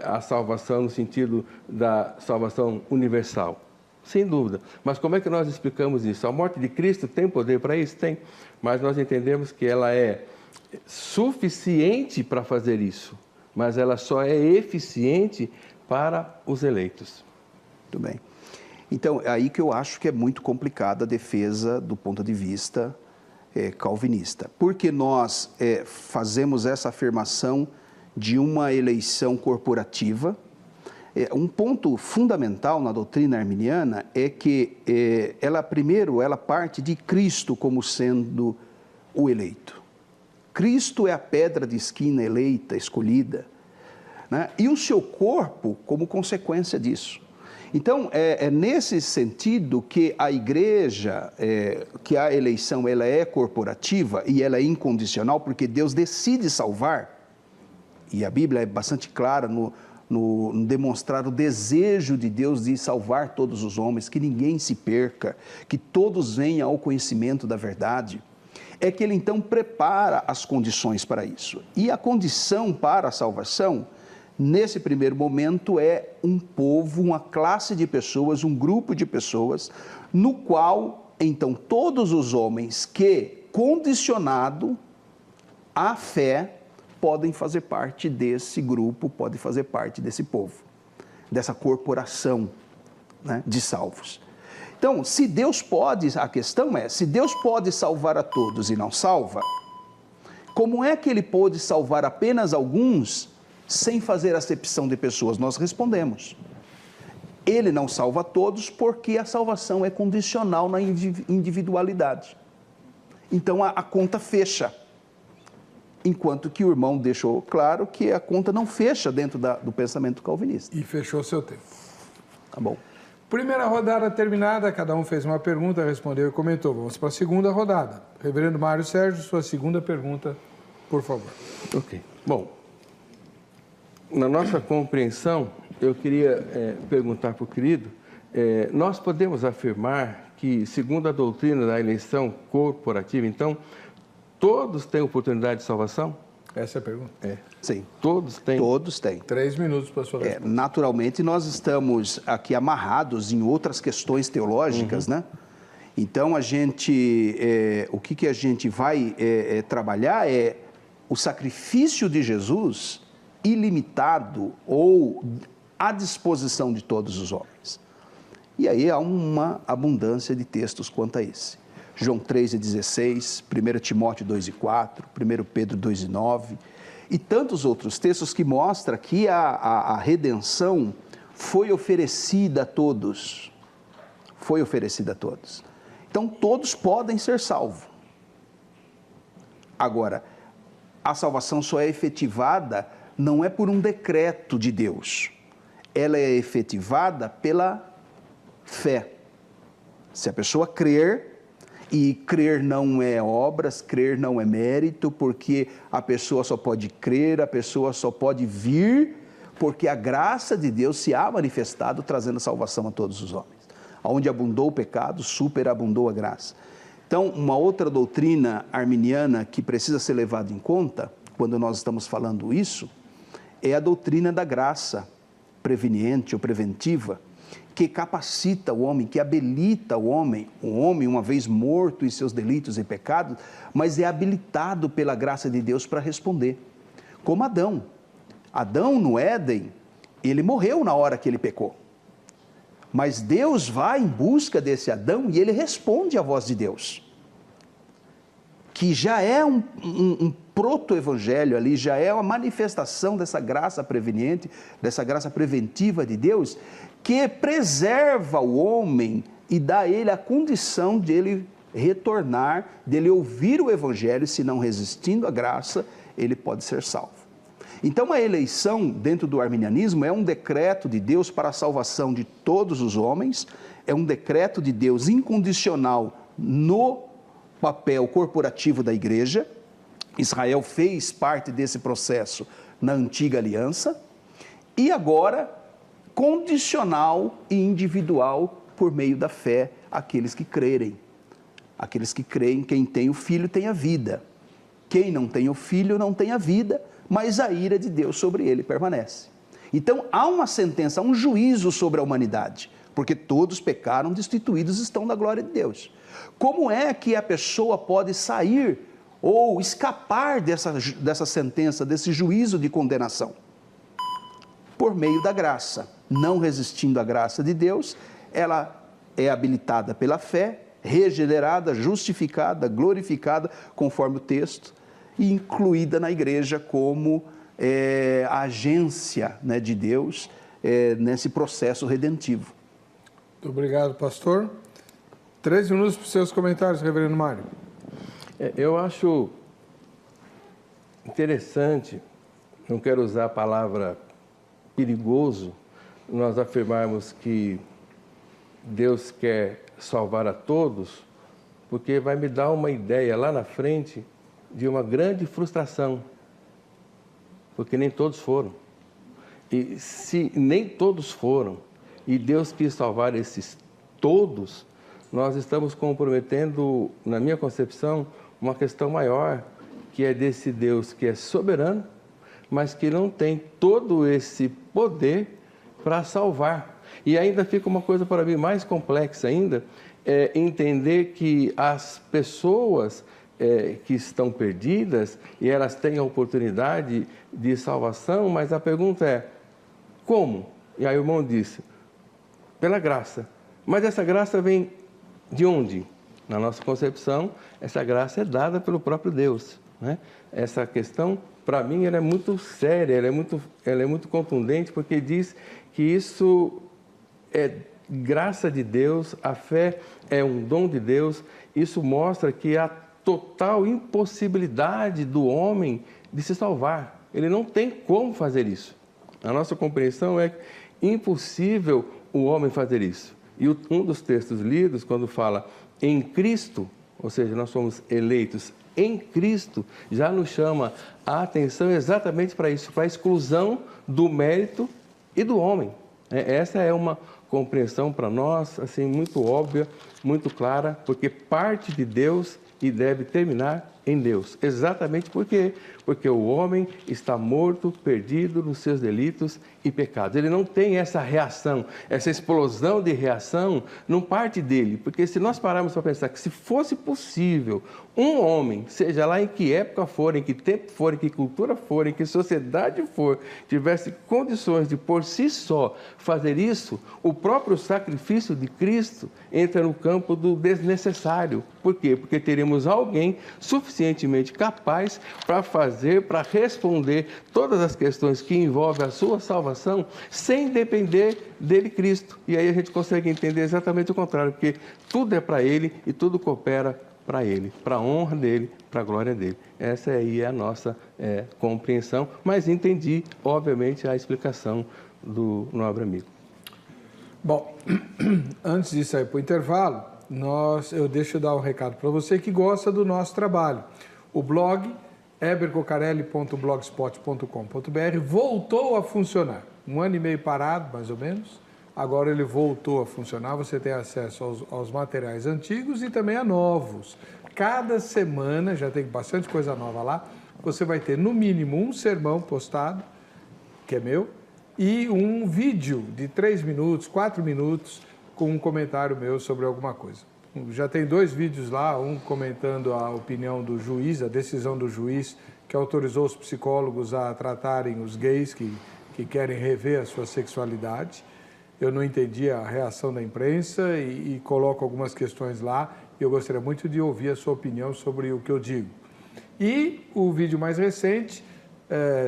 a salvação no sentido da salvação universal, sem dúvida. Mas como é que nós explicamos isso? A morte de Cristo tem poder para isso? Tem. Mas nós entendemos que ela é suficiente para fazer isso, mas ela só é eficiente para os eleitos. Muito bem. Então, é aí que eu acho que é muito complicada a defesa do ponto de vista calvinista. Porque nós fazemos essa afirmação de uma eleição corporativa. Um ponto fundamental na doutrina arminiana é que ela parte de Cristo como sendo o eleito. Cristo é a pedra de esquina eleita, escolhida, né? E o seu corpo como consequência disso. Então, é nesse sentido que a igreja, que a eleição ela é corporativa e ela é incondicional, porque Deus decide salvar, e a Bíblia é bastante clara no demonstrar o desejo de Deus de salvar todos os homens, que ninguém se perca, que todos venham ao conhecimento da verdade, é que ele então prepara as condições para isso. E a condição para a salvação, nesse primeiro momento, é um povo, uma classe de pessoas, um grupo de pessoas, no qual, então, todos os homens que, condicionado à fé, podem fazer parte desse grupo, podem fazer parte desse povo, dessa corporação, né, de salvos. Então, se Deus pode, a questão é, se Deus pode salvar a todos e não salva, como é que ele pôde salvar apenas alguns sem fazer acepção de pessoas? Nós respondemos. Ele não salva todos porque a salvação é condicional na individualidade. Então a conta fecha. enquanto que o irmão deixou claro que a conta não fecha dentro do pensamento calvinista. E fechou seu tempo. Tá bom. Primeira rodada terminada, cada um fez uma pergunta, respondeu e comentou. Vamos para a segunda rodada. Reverendo Mário Sérgio, sua segunda pergunta, por favor. Ok. Bom, na nossa compreensão, eu queria perguntar para o querido, nós podemos afirmar que, segundo a doutrina da eleição corporativa, então, todos têm oportunidade de salvação? Essa é a pergunta? Sim. Todos têm? Todos têm. 3 minutos para a sua resposta. Naturalmente, nós estamos aqui amarrados em outras questões teológicas, né? Então, a gente, o que a gente vai trabalhar é o sacrifício de Jesus ilimitado ou à disposição de todos os homens. E aí há uma abundância de textos quanto a esse. João 3,16, 1 Timóteo 2,4, 1 Pedro 2,9 e tantos outros textos que mostram que a redenção foi oferecida a todos. Foi oferecida a todos. Então, todos podem ser salvos. Agora, a salvação só é efetivada, não é por um decreto de Deus. Ela é efetivada pela fé. Se a pessoa crer, e crer não é obras, crer não é mérito, porque a pessoa só pode crer, a pessoa só pode vir, porque a graça de Deus se há manifestado, trazendo salvação a todos os homens. Onde abundou o pecado, superabundou a graça. Então, uma outra doutrina arminiana que precisa ser levada em conta, quando nós estamos falando isso, é a doutrina da graça preveniente ou preventiva, que capacita o homem, que habilita o homem, uma vez morto em seus delitos e pecados, mas é habilitado pela graça de Deus para responder. Como Adão. Adão, no Éden, ele morreu na hora que ele pecou. Mas Deus vai em busca desse Adão e ele responde à voz de Deus. Que já é um proto-evangelho ali, já é uma manifestação dessa graça preveniente, dessa graça preventiva de Deus, que preserva o homem e dá a ele a condição de ele retornar, de ele ouvir o evangelho, se não resistindo à graça, ele pode ser salvo. Então, a eleição dentro do arminianismo é um decreto de Deus para a salvação de todos os homens, é um decreto de Deus incondicional no papel corporativo da igreja. Israel fez parte desse processo na antiga aliança, e agora condicional e individual por meio da fé, aqueles que crerem. Aqueles que creem, quem tem o Filho tem a vida. Quem não tem o Filho não tem a vida, mas a ira de Deus sobre ele permanece. Então, há uma sentença, um juízo sobre a humanidade, porque todos pecaram, destituídos estão da glória de Deus. Como é que a pessoa pode sair ou escapar dessa sentença, desse juízo de condenação? Por meio da graça. Não resistindo à graça de Deus, ela é habilitada pela fé, regenerada, justificada, glorificada, conforme o texto, e incluída na igreja como a agência, né, de Deus nesse processo redentivo. Muito obrigado, pastor. 3 minutos para os seus comentários, reverendo Mário. Eu acho interessante, não quero usar a palavra perigoso, nós afirmarmos que Deus quer salvar a todos, porque vai me dar uma ideia lá na frente de uma grande frustração, porque nem todos foram. E se nem todos foram, e Deus quis salvar esses todos, nós estamos comprometendo, na minha concepção, uma questão maior, que é desse Deus que é soberano, mas que não tem todo esse poder para salvar. E ainda fica uma coisa para mim mais complexa ainda, é entender que as pessoas que estão perdidas, e elas têm a oportunidade de salvação, mas a pergunta é, como? E aí o irmão disse, pela graça. Mas essa graça vem de onde? Na nossa concepção, essa graça é dada pelo próprio Deus, né? Essa questão, para mim, ela é muito séria, ela é muito contundente, porque diz que isso é graça de Deus, a fé é um dom de Deus. Isso mostra que a total impossibilidade do homem de se salvar. Ele não tem como fazer isso. A nossa compreensão é impossível o homem fazer isso. E um dos textos lidos, quando fala em Cristo, ou seja, nós somos eleitos em Cristo, já nos chama a atenção exatamente para isso, para a exclusão do mérito e do homem. Essa é uma compreensão para nós, assim, muito óbvia, muito clara, porque parte de Deus e deve terminar em Deus. Exatamente por quê? Porque o homem está morto, perdido nos seus delitos e pecados. Ele não tem essa reação, essa explosão de reação não parte dele. Porque se nós pararmos para pensar que se fosse possível um homem, seja lá em que época for, em que tempo for, em que cultura for, em que sociedade for, tivesse condições de por si só fazer isso, o próprio sacrifício de Cristo entra no campo do desnecessário. Por quê? Porque teremos alguém suficientemente capaz para fazer, para responder todas as questões que envolvem a sua salvação, sem depender dele, Cristo. E aí a gente consegue entender exatamente o contrário, porque tudo é para ele e tudo coopera para ele, para a honra dele, para a glória dele. Essa aí é a nossa compreensão, mas entendi, obviamente, a explicação do nobre amigo. Bom, antes de sair para o intervalo, eu deixo dar um recado para você que gosta do nosso trabalho. O blog hebercocarelli.blogspot.com.br voltou a funcionar. 1 ano e meio parado, mais ou menos. Agora ele voltou a funcionar. Você tem acesso aos materiais antigos e também a novos. Cada semana, já tem bastante coisa nova lá, você vai ter no mínimo um sermão postado, que é meu, e um vídeo de 3 minutos, 4 minutos, com um comentário meu sobre alguma coisa. Já tem 2 vídeos lá, um comentando a opinião do juiz, a decisão do juiz que autorizou os psicólogos a tratarem os gays que querem rever a sua sexualidade. Eu não entendi a reação da imprensa e coloco algumas questões lá e eu gostaria muito de ouvir a sua opinião sobre o que eu digo. E o vídeo mais recente,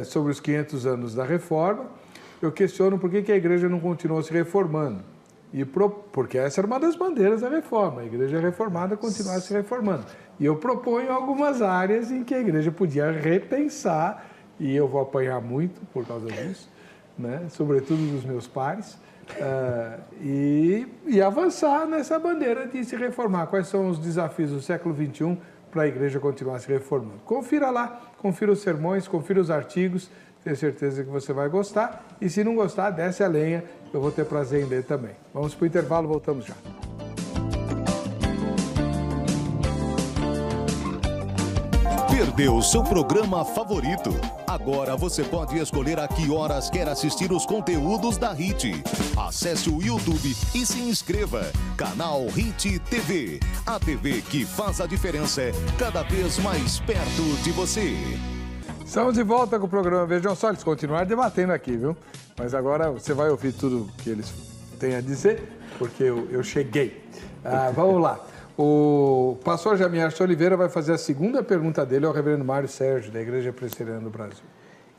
sobre os 500 anos da Reforma, eu questiono por que a igreja não continuou se reformando. Porque essa era uma das bandeiras da reforma, a igreja reformada continuar se reformando. E eu proponho algumas áreas em que a igreja podia repensar, e eu vou apanhar muito por causa disso, né? Sobretudo dos meus pares, e avançar nessa bandeira de se reformar. Quais são os desafios do século XXI para a igreja continuar se reformando? Confira lá, confira os sermões, confira os artigos, tenho certeza que você vai gostar. E se não gostar, desce a lenha, eu vou ter prazer em ler também. Vamos para o intervalo, voltamos já. Perdeu seu programa favorito? Agora você pode escolher a que horas quer assistir os conteúdos da HIT. Acesse o YouTube e se inscreva. Canal HIT TV. A TV que faz a diferença cada vez mais perto de você. Estamos de volta com o programa. Vejam só, eles continuaram debatendo aqui, viu? Mas agora você vai ouvir tudo que eles têm a dizer, porque eu cheguei. Vamos lá. O pastor Jamier Oliveira vai fazer a segunda pergunta dele ao reverendo Mário Sérgio, da Igreja Presbiteriana do Brasil.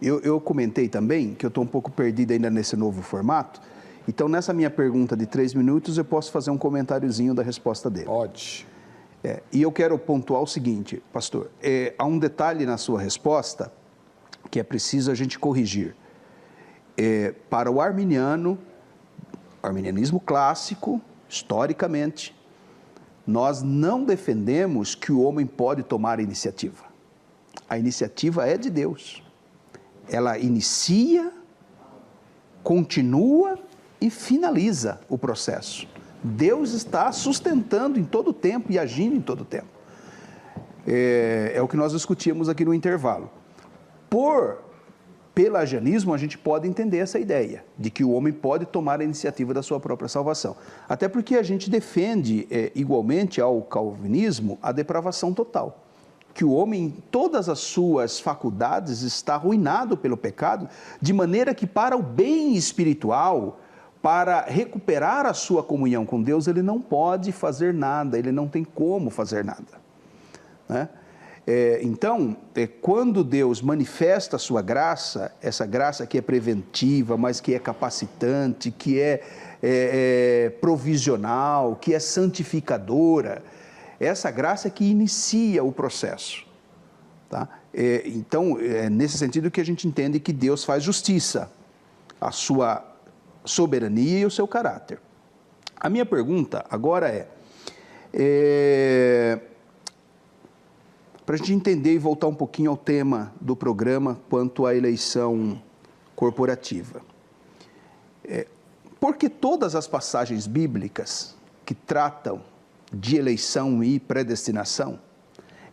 Eu comentei também que eu estou um pouco perdido ainda nesse novo formato. Então, nessa minha pergunta de 3 minutos, eu posso fazer um comentáriozinho da resposta dele. Pode. E eu quero pontuar o seguinte, pastor. Há um detalhe na sua resposta que é preciso a gente corrigir. Para o arminianismo clássico, historicamente, nós não defendemos que o homem pode tomar a iniciativa. A iniciativa é de Deus. Ela inicia, continua e finaliza o processo. Deus está sustentando em todo o tempo e agindo em todo o tempo. É o que nós discutíamos aqui no intervalo. Por pelagianismo, a gente pode entender essa ideia de que o homem pode tomar a iniciativa da sua própria salvação. Até porque a gente defende, igualmente ao calvinismo, a depravação total. Que o homem, em todas as suas faculdades, está arruinado pelo pecado, de maneira que para o bem espiritual, para recuperar a sua comunhão com Deus, ele não pode fazer nada, ele não tem como fazer nada, né? Então, quando Deus manifesta a sua graça, essa graça que é preventiva, mas que é capacitante, que é provisional, que é santificadora, essa graça que inicia o processo. Tá? Então, é nesse sentido que a gente entende que Deus faz justiça, a sua soberania e o seu caráter. A minha pergunta agora para a gente entender e voltar um pouquinho ao tema do programa quanto à eleição corporativa. Porque todas as passagens bíblicas que tratam de eleição e predestinação,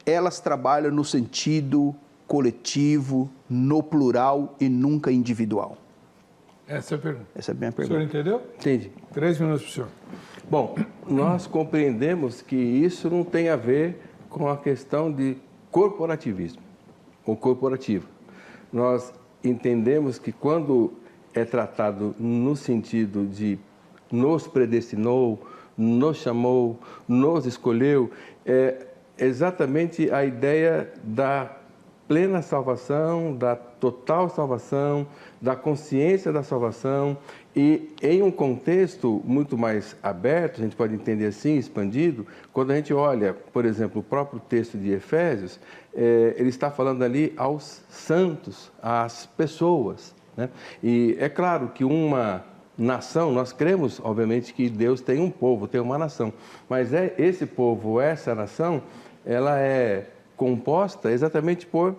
elas trabalham no sentido coletivo, no plural e nunca individual? Essa é a pergunta. Essa é a minha pergunta. O senhor entendeu? Entendi. 3 minutos para o senhor. Bom, nós compreendemos que isso não tem a ver com a questão de corporativismo ou corporativo. Nós entendemos que quando é tratado no sentido de nos predestinou, nos chamou, nos escolheu, é exatamente a ideia da plena salvação, da total salvação, da consciência da salvação, e em um contexto muito mais aberto, a gente pode entender assim, expandido, quando a gente olha, por exemplo, o próprio texto de Efésios, ele está falando ali aos santos, às pessoas, né? E é claro que uma nação, nós cremos, obviamente, que Deus tem um povo, tem uma nação, mas esse povo, essa nação, ela é composta exatamente por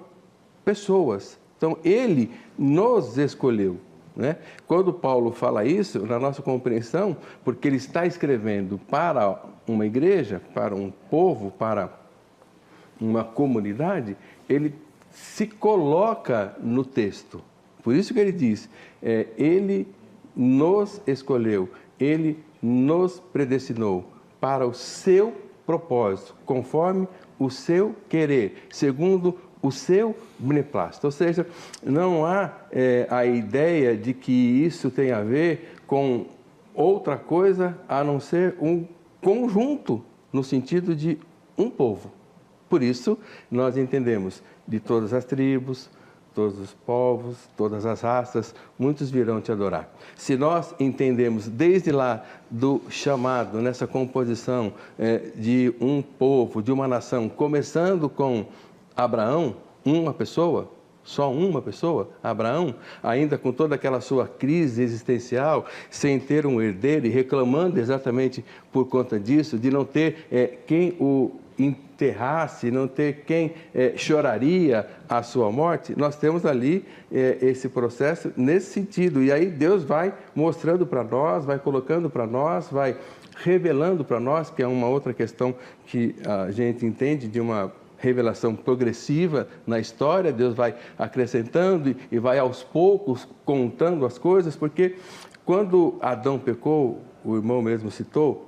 pessoas. Então, Ele nos escolheu, né? Quando Paulo fala isso, na nossa compreensão, porque ele está escrevendo para uma igreja, para um povo, para uma comunidade, ele se coloca no texto. Por isso que ele diz, Ele nos escolheu, Ele nos predestinou para o seu propósito, conforme o seu querer, segundo o seu beneplácito. Ou seja, não há a ideia de que isso tem a ver com outra coisa a não ser um conjunto, no sentido de um povo. Por isso, nós entendemos de todas as tribos, todos os povos, todas as raças, muitos virão te adorar. Se nós entendemos desde lá do chamado, nessa composição de um povo, de uma nação, começando com Abraão, uma pessoa, só uma pessoa, Abraão, ainda com toda aquela sua crise existencial, sem ter um herdeiro e reclamando exatamente por conta disso, de não ter quem o enterrasse, não ter quem choraria a sua morte, nós temos ali esse processo nesse sentido. E aí Deus vai mostrando para nós, vai colocando para nós, vai revelando para nós, que é uma outra questão que a gente entende de uma revelação progressiva na história. Deus vai acrescentando e vai aos poucos contando as coisas, porque quando Adão pecou, o irmão mesmo citou,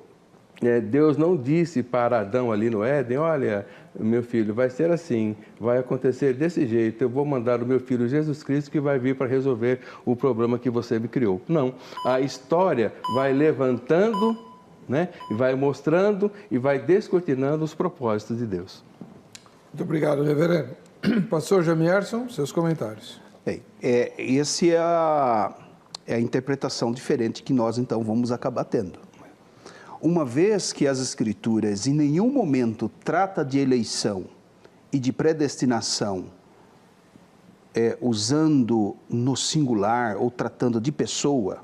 Deus não disse para Adão ali no Éden, olha, meu filho, vai ser assim, vai acontecer desse jeito, eu vou mandar o meu filho Jesus Cristo que vai vir para resolver o problema que você me criou. Não, a história vai levantando, né, e vai mostrando e vai descortinando os propósitos de Deus. Muito obrigado, reverendo. Pastor Jamierson, seus comentários. Essa é a interpretação diferente que nós, então, vamos acabar tendo. Uma vez que as Escrituras em nenhum momento trata de eleição e de predestinação, usando no singular ou tratando de pessoa,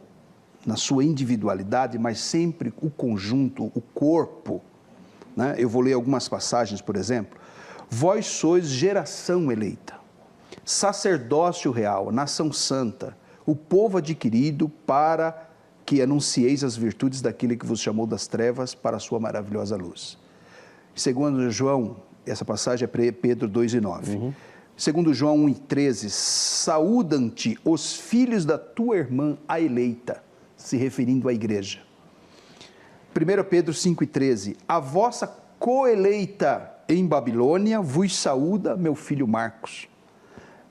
na sua individualidade, mas sempre o conjunto, o corpo, né? Eu vou ler algumas passagens, por exemplo. Vós sois geração eleita, sacerdócio real, nação santa, o povo adquirido para que anuncieis as virtudes daquele que vos chamou das trevas para a sua maravilhosa luz. Segundo João, essa passagem é Pedro 2:9. Segundo João 1:13, saúdam-te os filhos da tua irmã, a eleita, se referindo à igreja. 1 Pedro 5:13, a vossa coeleita em Babilônia vos saúda, meu filho Marcos.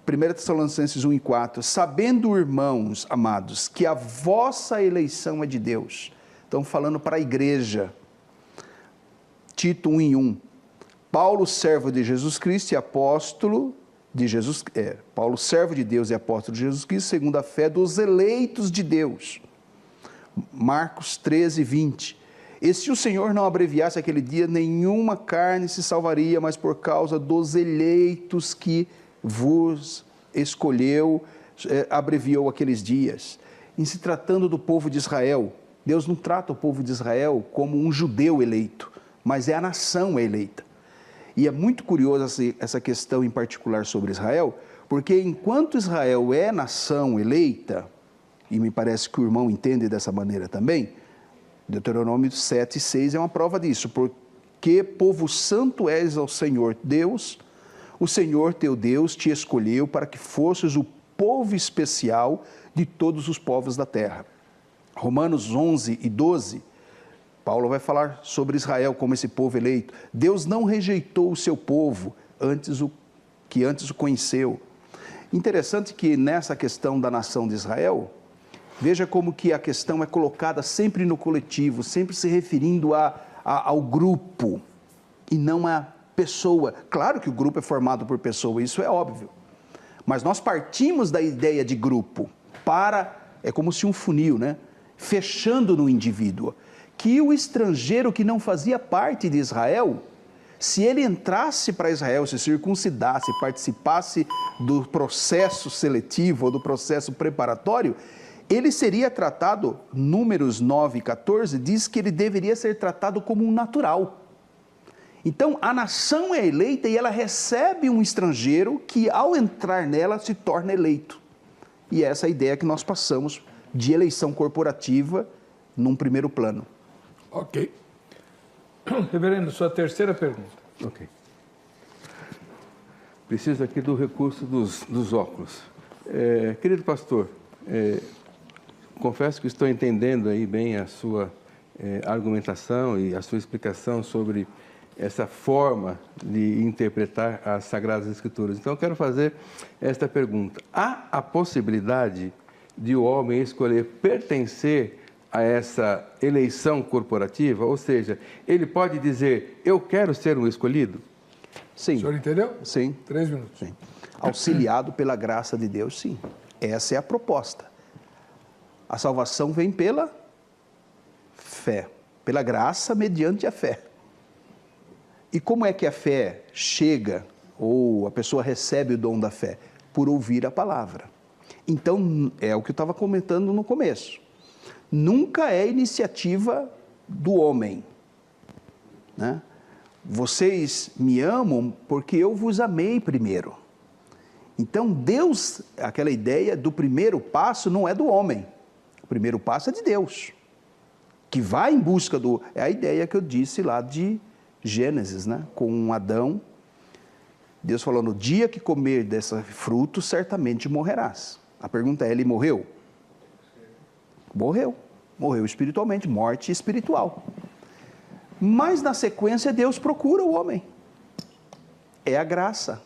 1 Tessalonicenses 1:4, sabendo, irmãos amados, que a vossa eleição é de Deus. Estão falando para a igreja. Tito 1:1, Paulo, servo de Jesus Cristo e apóstolo de Jesus, Paulo, servo de Deus e apóstolo de Jesus Cristo, segundo a fé dos eleitos de Deus. Marcos 13:20, E se o Senhor não abreviasse aquele dia, nenhuma carne se salvaria, mas por causa dos eleitos que vos escolheu, abreviou aqueles dias. Em se tratando do povo de Israel, Deus não trata o povo de Israel como um judeu eleito, mas é a nação eleita. E é muito curiosa essa questão em particular sobre Israel, porque enquanto Israel é nação eleita, e me parece que o irmão entende dessa maneira também, Deuteronômio 7:6 é uma prova disso, porque povo santo és ao Senhor Deus, o Senhor teu Deus te escolheu para que fosses o povo especial de todos os povos da terra. Romanos 11:12, Paulo vai falar sobre Israel como esse povo eleito. Deus não rejeitou o seu povo que antes o conheceu. Interessante que nessa questão da nação de Israel, veja como que a questão é colocada sempre no coletivo, sempre se referindo ao grupo e não à pessoa. Claro que o grupo é formado por pessoa, isso é óbvio. Mas nós partimos da ideia de grupo é como se um funil, né? Fechando no indivíduo. Que o estrangeiro que não fazia parte de Israel, se ele entrasse para Israel, se circuncidasse, participasse do processo seletivo ou do processo preparatório, ele seria tratado, Números 9:14, diz que ele deveria ser tratado como um natural. Então, a nação é eleita e ela recebe um estrangeiro que, ao entrar nela, se torna eleito. E essa é a ideia que nós passamos de eleição corporativa num primeiro plano. Ok. Reverendo, sua terceira pergunta. Ok. Preciso aqui do recurso dos óculos. Querido pastor, confesso que estou entendendo aí bem a sua argumentação e a sua explicação sobre essa forma de interpretar as Sagradas Escrituras. Então, eu quero fazer esta pergunta. Há a possibilidade de o homem escolher pertencer a essa eleição corporativa? Ou seja, ele pode dizer, eu quero ser um escolhido? Sim. O senhor entendeu? Sim. 3 minutos. Sim. Auxiliado pela graça de Deus, sim. Essa é a proposta. A salvação vem pela fé, pela graça mediante a fé. E como é que a fé chega, ou a pessoa recebe o dom da fé? Por ouvir a palavra. Então, é o que eu estava comentando no começo. Nunca é iniciativa do homem, né? Vocês me amam porque eu vos amei primeiro. Então, Deus, aquela ideia do primeiro passo não é do homem. O primeiro passo é de Deus, que vai em busca é a ideia que eu disse lá de Gênesis, né? Com Adão, Deus falou, no dia que comer desse fruto, certamente morrerás. A pergunta é, ele morreu? Morreu. Morreu espiritualmente, morte espiritual. Mas na sequência Deus procura o homem. É a graça.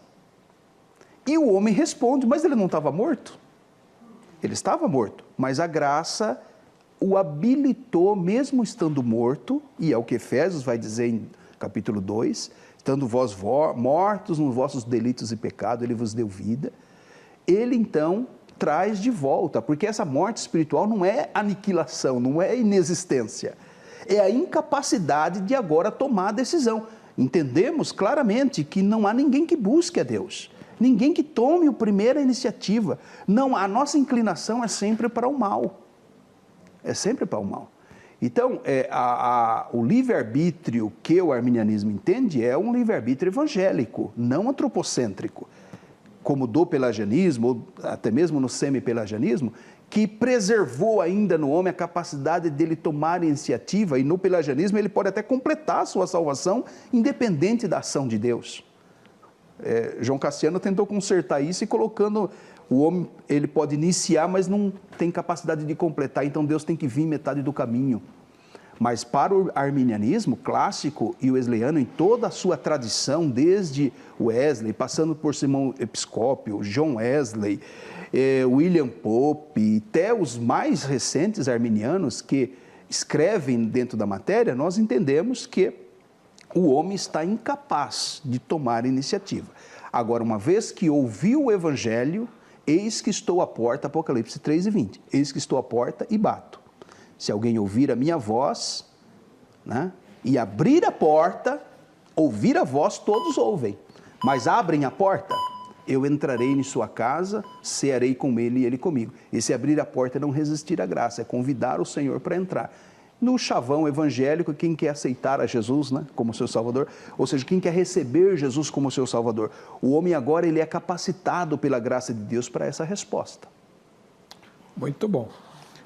E o homem responde, mas ele não estava morto? Ele estava morto, mas a graça o habilitou, mesmo estando morto, e é o que Efésios vai dizer em capítulo 2, estando vós mortos nos vossos delitos e pecados, ele vos deu vida. Ele então traz de volta, porque essa morte espiritual não é aniquilação, não é inexistência, é a incapacidade de agora tomar a decisão. Entendemos claramente que não há ninguém que busque a Deus, ninguém que tome a primeira iniciativa. Não, a nossa inclinação é sempre para o mal. É sempre para o mal. Então, o livre-arbítrio que o arminianismo entende é um livre-arbítrio evangélico, não antropocêntrico, como do pelagianismo, ou até mesmo no semi-pelagianismo, que preservou ainda no homem a capacidade dele tomar iniciativa, e no pelagianismo ele pode até completar a sua salvação, independente da ação de Deus. João Cassiano tentou consertar isso e colocando o homem, ele pode iniciar, mas não tem capacidade de completar, então Deus tem que vir metade do caminho. Mas para o arminianismo clássico e o wesleyano, em toda a sua tradição, desde Wesley, passando por Simão Episcópio, John Wesley, William Pope, até os mais recentes arminianos que escrevem dentro da matéria, nós entendemos que o homem está incapaz de tomar iniciativa. Agora, uma vez que ouviu o Evangelho, eis que estou à porta, Apocalipse 3:20, eis que estou à porta e bato. Se alguém ouvir a minha voz, né? E abrir a porta, ouvir a voz, todos ouvem. Mas abrem a porta, eu entrarei em sua casa, cearei com ele e ele comigo. Esse abrir a porta é não resistir à graça, é convidar o Senhor para entrar. No chavão evangélico, quem quer aceitar a Jesus, né, como seu Salvador, ou seja, quem quer receber Jesus como seu Salvador, o homem agora ele é capacitado pela graça de Deus para essa resposta. Muito bom.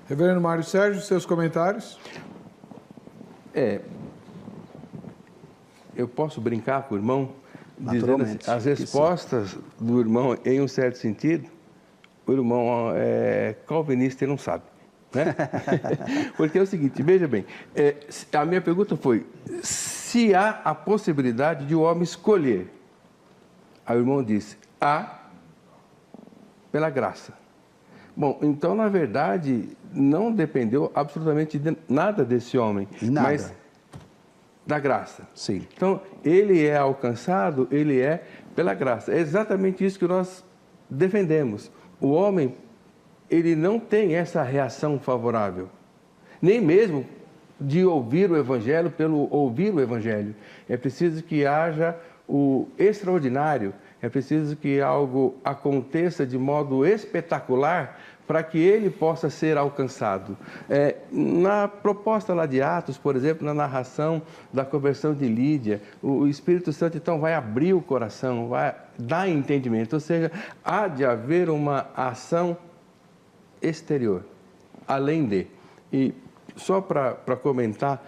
Reverendo Mário Sérgio, seus comentários? Eu posso brincar com o irmão, dizendo assim, as respostas do irmão, em um certo sentido, o irmão é calvinista e não sabe. Né? Porque é o seguinte, veja bem, a minha pergunta foi, se há a possibilidade de o homem escolher, aí o irmão disse, há pela graça. Bom, então na verdade não dependeu absolutamente de nada desse homem, mas da graça. Sim. Então ele é alcançado, ele é pela graça. É exatamente isso que nós defendemos. O homem, ele não tem essa reação favorável, nem mesmo de ouvir o Evangelho pelo ouvir o Evangelho. É preciso que haja o extraordinário, é preciso que algo aconteça de modo espetacular para que ele possa ser alcançado. Na proposta lá de Atos, por exemplo, na narração da conversão de Lídia, o Espírito Santo então vai abrir o coração, vai dar entendimento, ou seja, há de haver uma ação exterior, além de. E só para comentar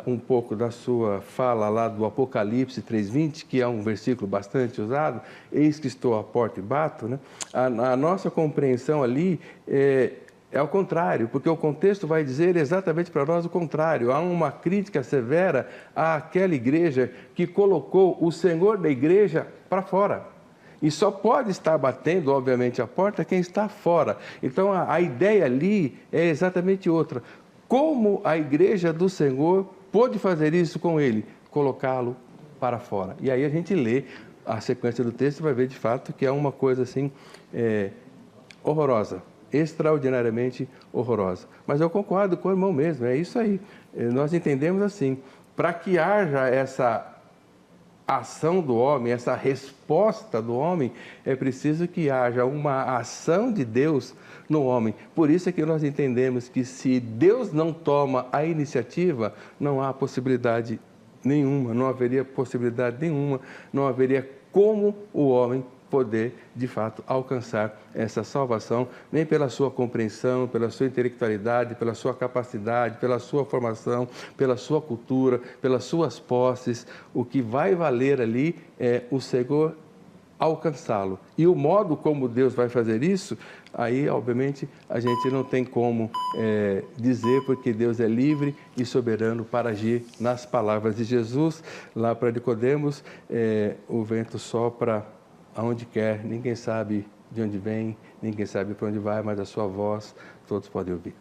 um pouco da sua fala lá do Apocalipse 3:20, que é um versículo bastante usado, eis que estou à porta e bato, né? A nossa compreensão ali é ao contrário, porque o contexto vai dizer exatamente para nós o contrário. Há uma crítica severa àquela igreja que colocou o Senhor da igreja para fora. E só pode estar batendo, obviamente, a porta quem está fora. Então, a ideia ali é exatamente outra. Como a igreja do Senhor pôde fazer isso com ele? Colocá-lo para fora. E aí a gente lê a sequência do texto e vai ver, de fato, que é uma coisa assim horrorosa, extraordinariamente horrorosa. Mas eu concordo com o irmão mesmo, é isso aí. Nós entendemos assim, para que haja essa ação do homem, essa resposta do homem, é preciso que haja uma ação de Deus no homem. Por isso é que nós entendemos que se Deus não toma a iniciativa, não há possibilidade nenhuma, não haveria possibilidade nenhuma, não haveria como o homem poder, de fato, alcançar essa salvação, nem pela sua compreensão, pela sua intelectualidade, pela sua capacidade, pela sua formação, pela sua cultura, pelas suas posses. O que vai valer ali é o Senhor alcançá-lo. E o modo como Deus vai fazer isso, aí, obviamente, a gente não tem como dizer, porque Deus é livre e soberano para agir. Nas palavras de Jesus, lá para Nicodemos, o vento sopra aonde quer, ninguém sabe de onde vem, ninguém sabe para onde vai, mas a sua voz todos podem ouvir.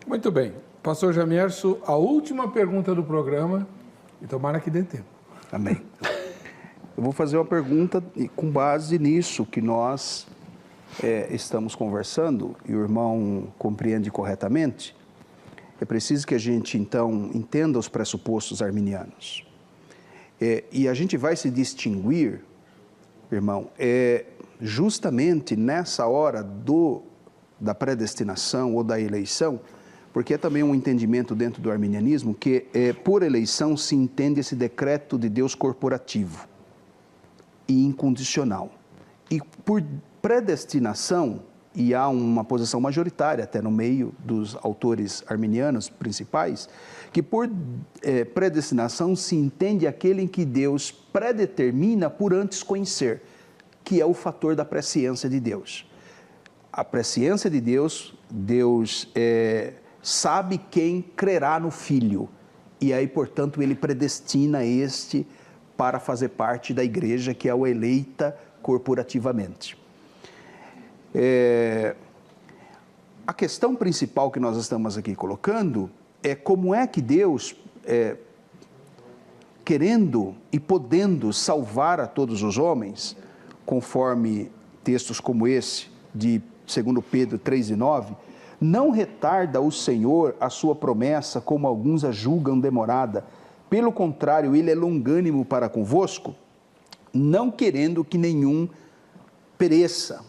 Muito bem. Pastor Jamierso, a última pergunta do programa, e tomara que dê tempo. Amém. Eu vou fazer uma pergunta com base nisso que nós estamos conversando, e o irmão compreende corretamente. É preciso que a gente, então, entenda os pressupostos arminianos. E a gente vai se distinguir, irmão, justamente nessa hora da predestinação ou da eleição, porque é também um entendimento dentro do arminianismo que por eleição se entende esse decreto de Deus corporativo e incondicional. E por predestinação, e há uma posição majoritária até no meio dos autores arminianos principais, que por predestinação se entende aquele em que Deus predetermina por antes conhecer, que é o fator da presciência de Deus. A presciência de Deus, Deus sabe quem crerá no Filho, e aí, portanto, ele predestina este para fazer parte da igreja, que é o eleita corporativamente. A questão principal que nós estamos aqui colocando é como é que Deus, querendo e podendo salvar a todos os homens, conforme textos como esse, de 2 Pedro 3:9, Não retarda o Senhor a sua promessa, como alguns a julgam demorada. Pelo contrário, ele é longânimo para convosco, não querendo que nenhum pereça.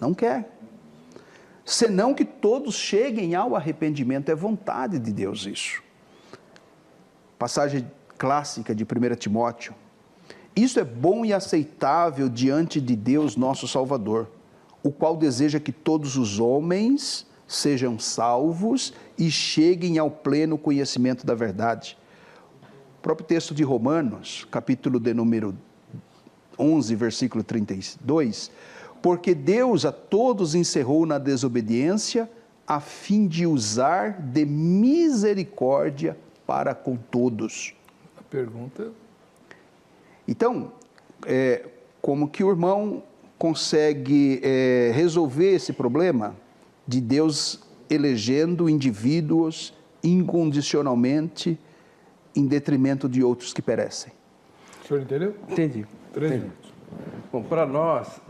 Não quer. Senão que todos cheguem ao arrependimento. É vontade de Deus isso. Passagem clássica de 1 Timóteo. Isso é bom e aceitável diante de Deus, nosso Salvador, o qual deseja que todos os homens sejam salvos e cheguem ao pleno conhecimento da verdade. O próprio texto de Romanos, capítulo de número 11, versículo 32, porque Deus a todos encerrou na desobediência, a fim de usar de misericórdia para com todos. A pergunta... Então, como que o irmão consegue resolver esse problema de Deus elegendo indivíduos incondicionalmente em detrimento de outros que perecem? O senhor entendeu? Entendi. 3 minutos. Bom, para nós,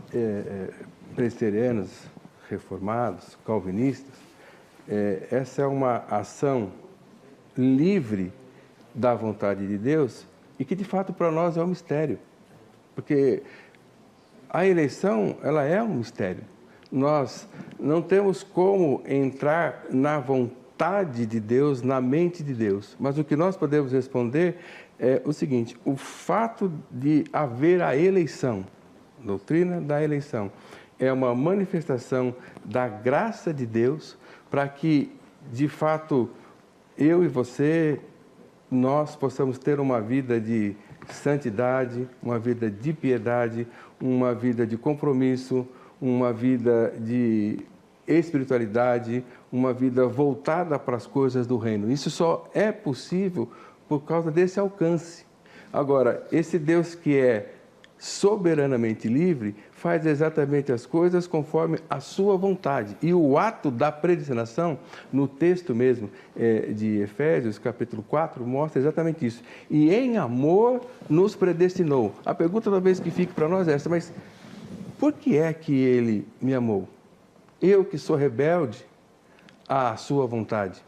presbiterianos, reformados, calvinistas, essa é uma ação livre da vontade de Deus e que, de fato, para nós é um mistério. Porque a eleição, ela é um mistério. Nós não temos como entrar na vontade de Deus, na mente de Deus. Mas o que nós podemos responder é o seguinte: o fato de haver a eleição, doutrina da eleição, é uma manifestação da graça de Deus para que, de fato, eu e você, nós possamos ter uma vida de santidade, uma vida de piedade, uma vida de compromisso, uma vida de espiritualidade, uma vida voltada para as coisas do reino. Isso só é possível por causa desse alcance. Agora, esse Deus que é soberanamente livre faz exatamente as coisas conforme a sua vontade. E o ato da predestinação, no texto mesmo de Efésios, capítulo 4, mostra exatamente isso. E em amor nos predestinou. A pergunta talvez que fique para nós é essa: mas por que é que ele me amou? Eu que sou rebelde à sua vontade.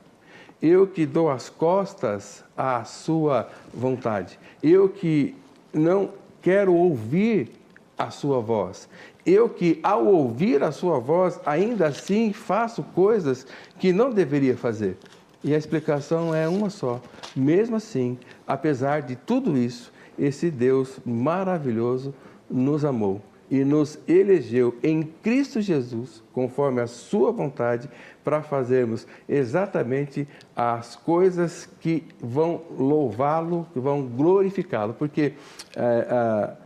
Eu que dou as costas à sua vontade. Eu que não quero ouvir a sua voz. Eu que, ao ouvir a sua voz, ainda assim faço coisas que não deveria fazer. E a explicação é uma só. Mesmo assim, apesar de tudo isso, esse Deus maravilhoso nos amou e nos elegeu em Cristo Jesus, conforme a sua vontade, para fazermos exatamente as coisas que vão louvá-lo, que vão glorificá-lo, porque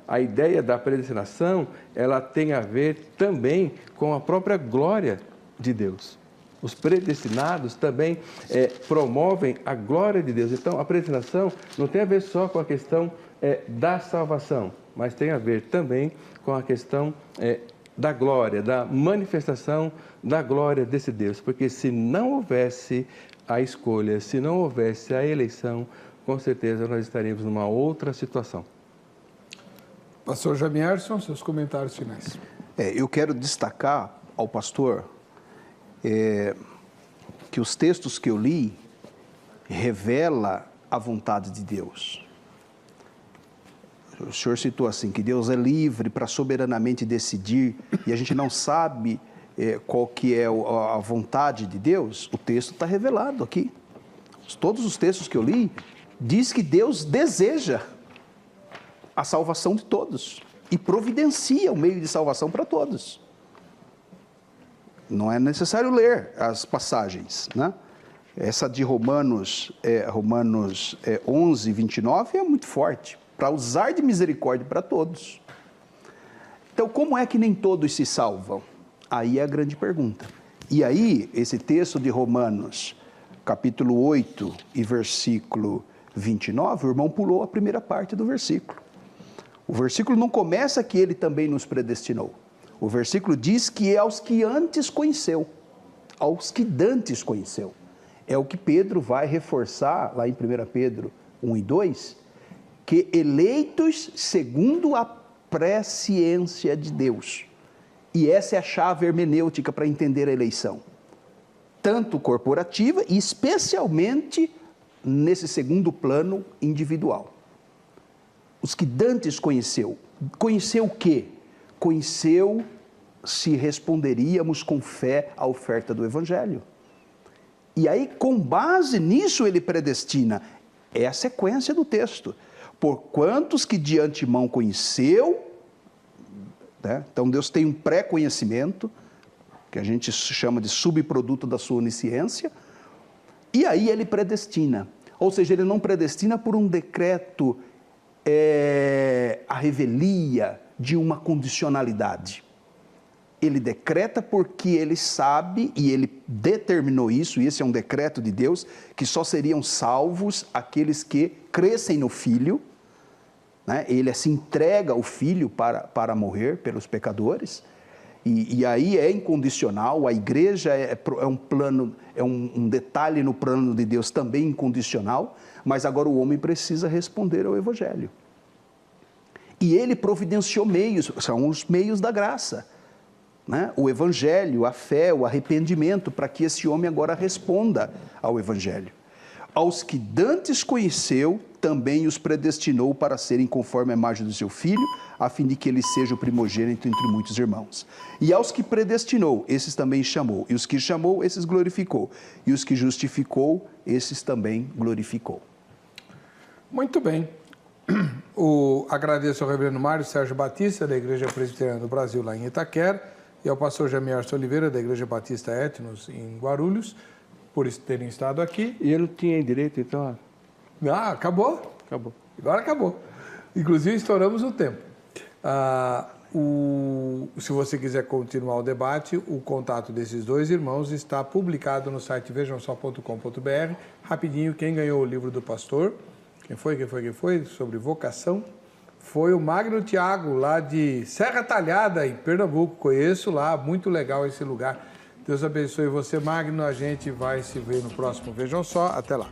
a ideia da predestinação, ela tem a ver também com a própria glória de Deus. Os predestinados também promovem a glória de Deus. Então, a predestinação não tem a ver só com a questão da salvação, mas tem a ver também com a questão da glória, da manifestação da glória desse Deus. Porque se não houvesse a escolha, se não houvesse a eleição, com certeza nós estaríamos numa outra situação. Pastor Jamierson, seus comentários finais. Eu quero destacar ao pastor que os textos que eu li revela a vontade de Deus. O senhor citou assim, que Deus é livre para soberanamente decidir, e a gente não sabe qual que é a vontade de Deus. O texto está revelado aqui. Todos os textos que eu li, diz que Deus deseja a salvação de todos e providencia o meio de salvação para todos. Não é necessário ler as passagens, né? Essa de Romanos 11, 29 é muito forte, para usar de misericórdia para todos. Então, como é que nem todos se salvam? Aí é a grande pergunta. E aí, esse texto de Romanos, capítulo 8 e versículo 29, o irmão pulou a primeira parte do versículo. O versículo não começa que ele também nos predestinou. O versículo diz que é aos que antes conheceu, aos que dantes conheceu. É o que Pedro vai reforçar lá em 1 Pedro 1 e 2, que eleitos segundo a presciência de Deus. E essa é a chave hermenêutica para entender a eleição. tanto corporativa e especialmente nesse segundo plano individual. Os que dantes conheceu. Conheceu o quê? Conheceu se responderíamos com fé à oferta do Evangelho. E aí, com base nisso, ele predestina. É a sequência do texto. Por quantos que de antemão conheceu, né? Então Deus tem um pré-conhecimento, que a gente chama de subproduto da sua onisciência, e aí ele predestina. Ou seja, ele não predestina por um decreto, a revelia de uma condicionalidade. Ele decreta porque ele sabe, e ele determinou isso, e esse é um decreto de Deus, que só seriam salvos aqueles que crescem no Filho, né? Ele se entrega o Filho para morrer pelos pecadores, e aí é incondicional. A igreja é um plano, é um detalhe no plano de Deus também incondicional, mas agora o homem precisa responder ao Evangelho. E ele providenciou meios, são os meios da graça, né? O Evangelho, a fé, o arrependimento, para que esse homem agora responda ao Evangelho. Aos que dantes conheceu, também os predestinou para serem conforme a imagem do seu Filho, a fim de que ele seja o primogênito entre muitos irmãos. E aos que predestinou, esses também chamou. E os que chamou, esses glorificou. E os que justificou, esses também glorificou. Muito bem. Agradeço ao reverendo Mário Sérgio Batista, da Igreja Presbiteriana do Brasil, lá em Itaquera, e ao pastor Jamiarcio Oliveira, da Igreja Batista Etnos, em Guarulhos, por terem estado aqui. E eu não tinha direito, então... Ah, acabou? Acabou. Agora acabou. Inclusive, estouramos o tempo. Se você quiser continuar o debate, o contato desses dois irmãos está publicado no site vejamsó.com.br. Rapidinho, quem ganhou o livro do pastor? Quem foi? Sobre vocação. Foi o Magno Tiago, lá de Serra Talhada, em Pernambuco. Conheço lá, muito legal esse lugar. Deus abençoe você, Magno. A gente vai se ver no próximo Vejam Só. Até lá.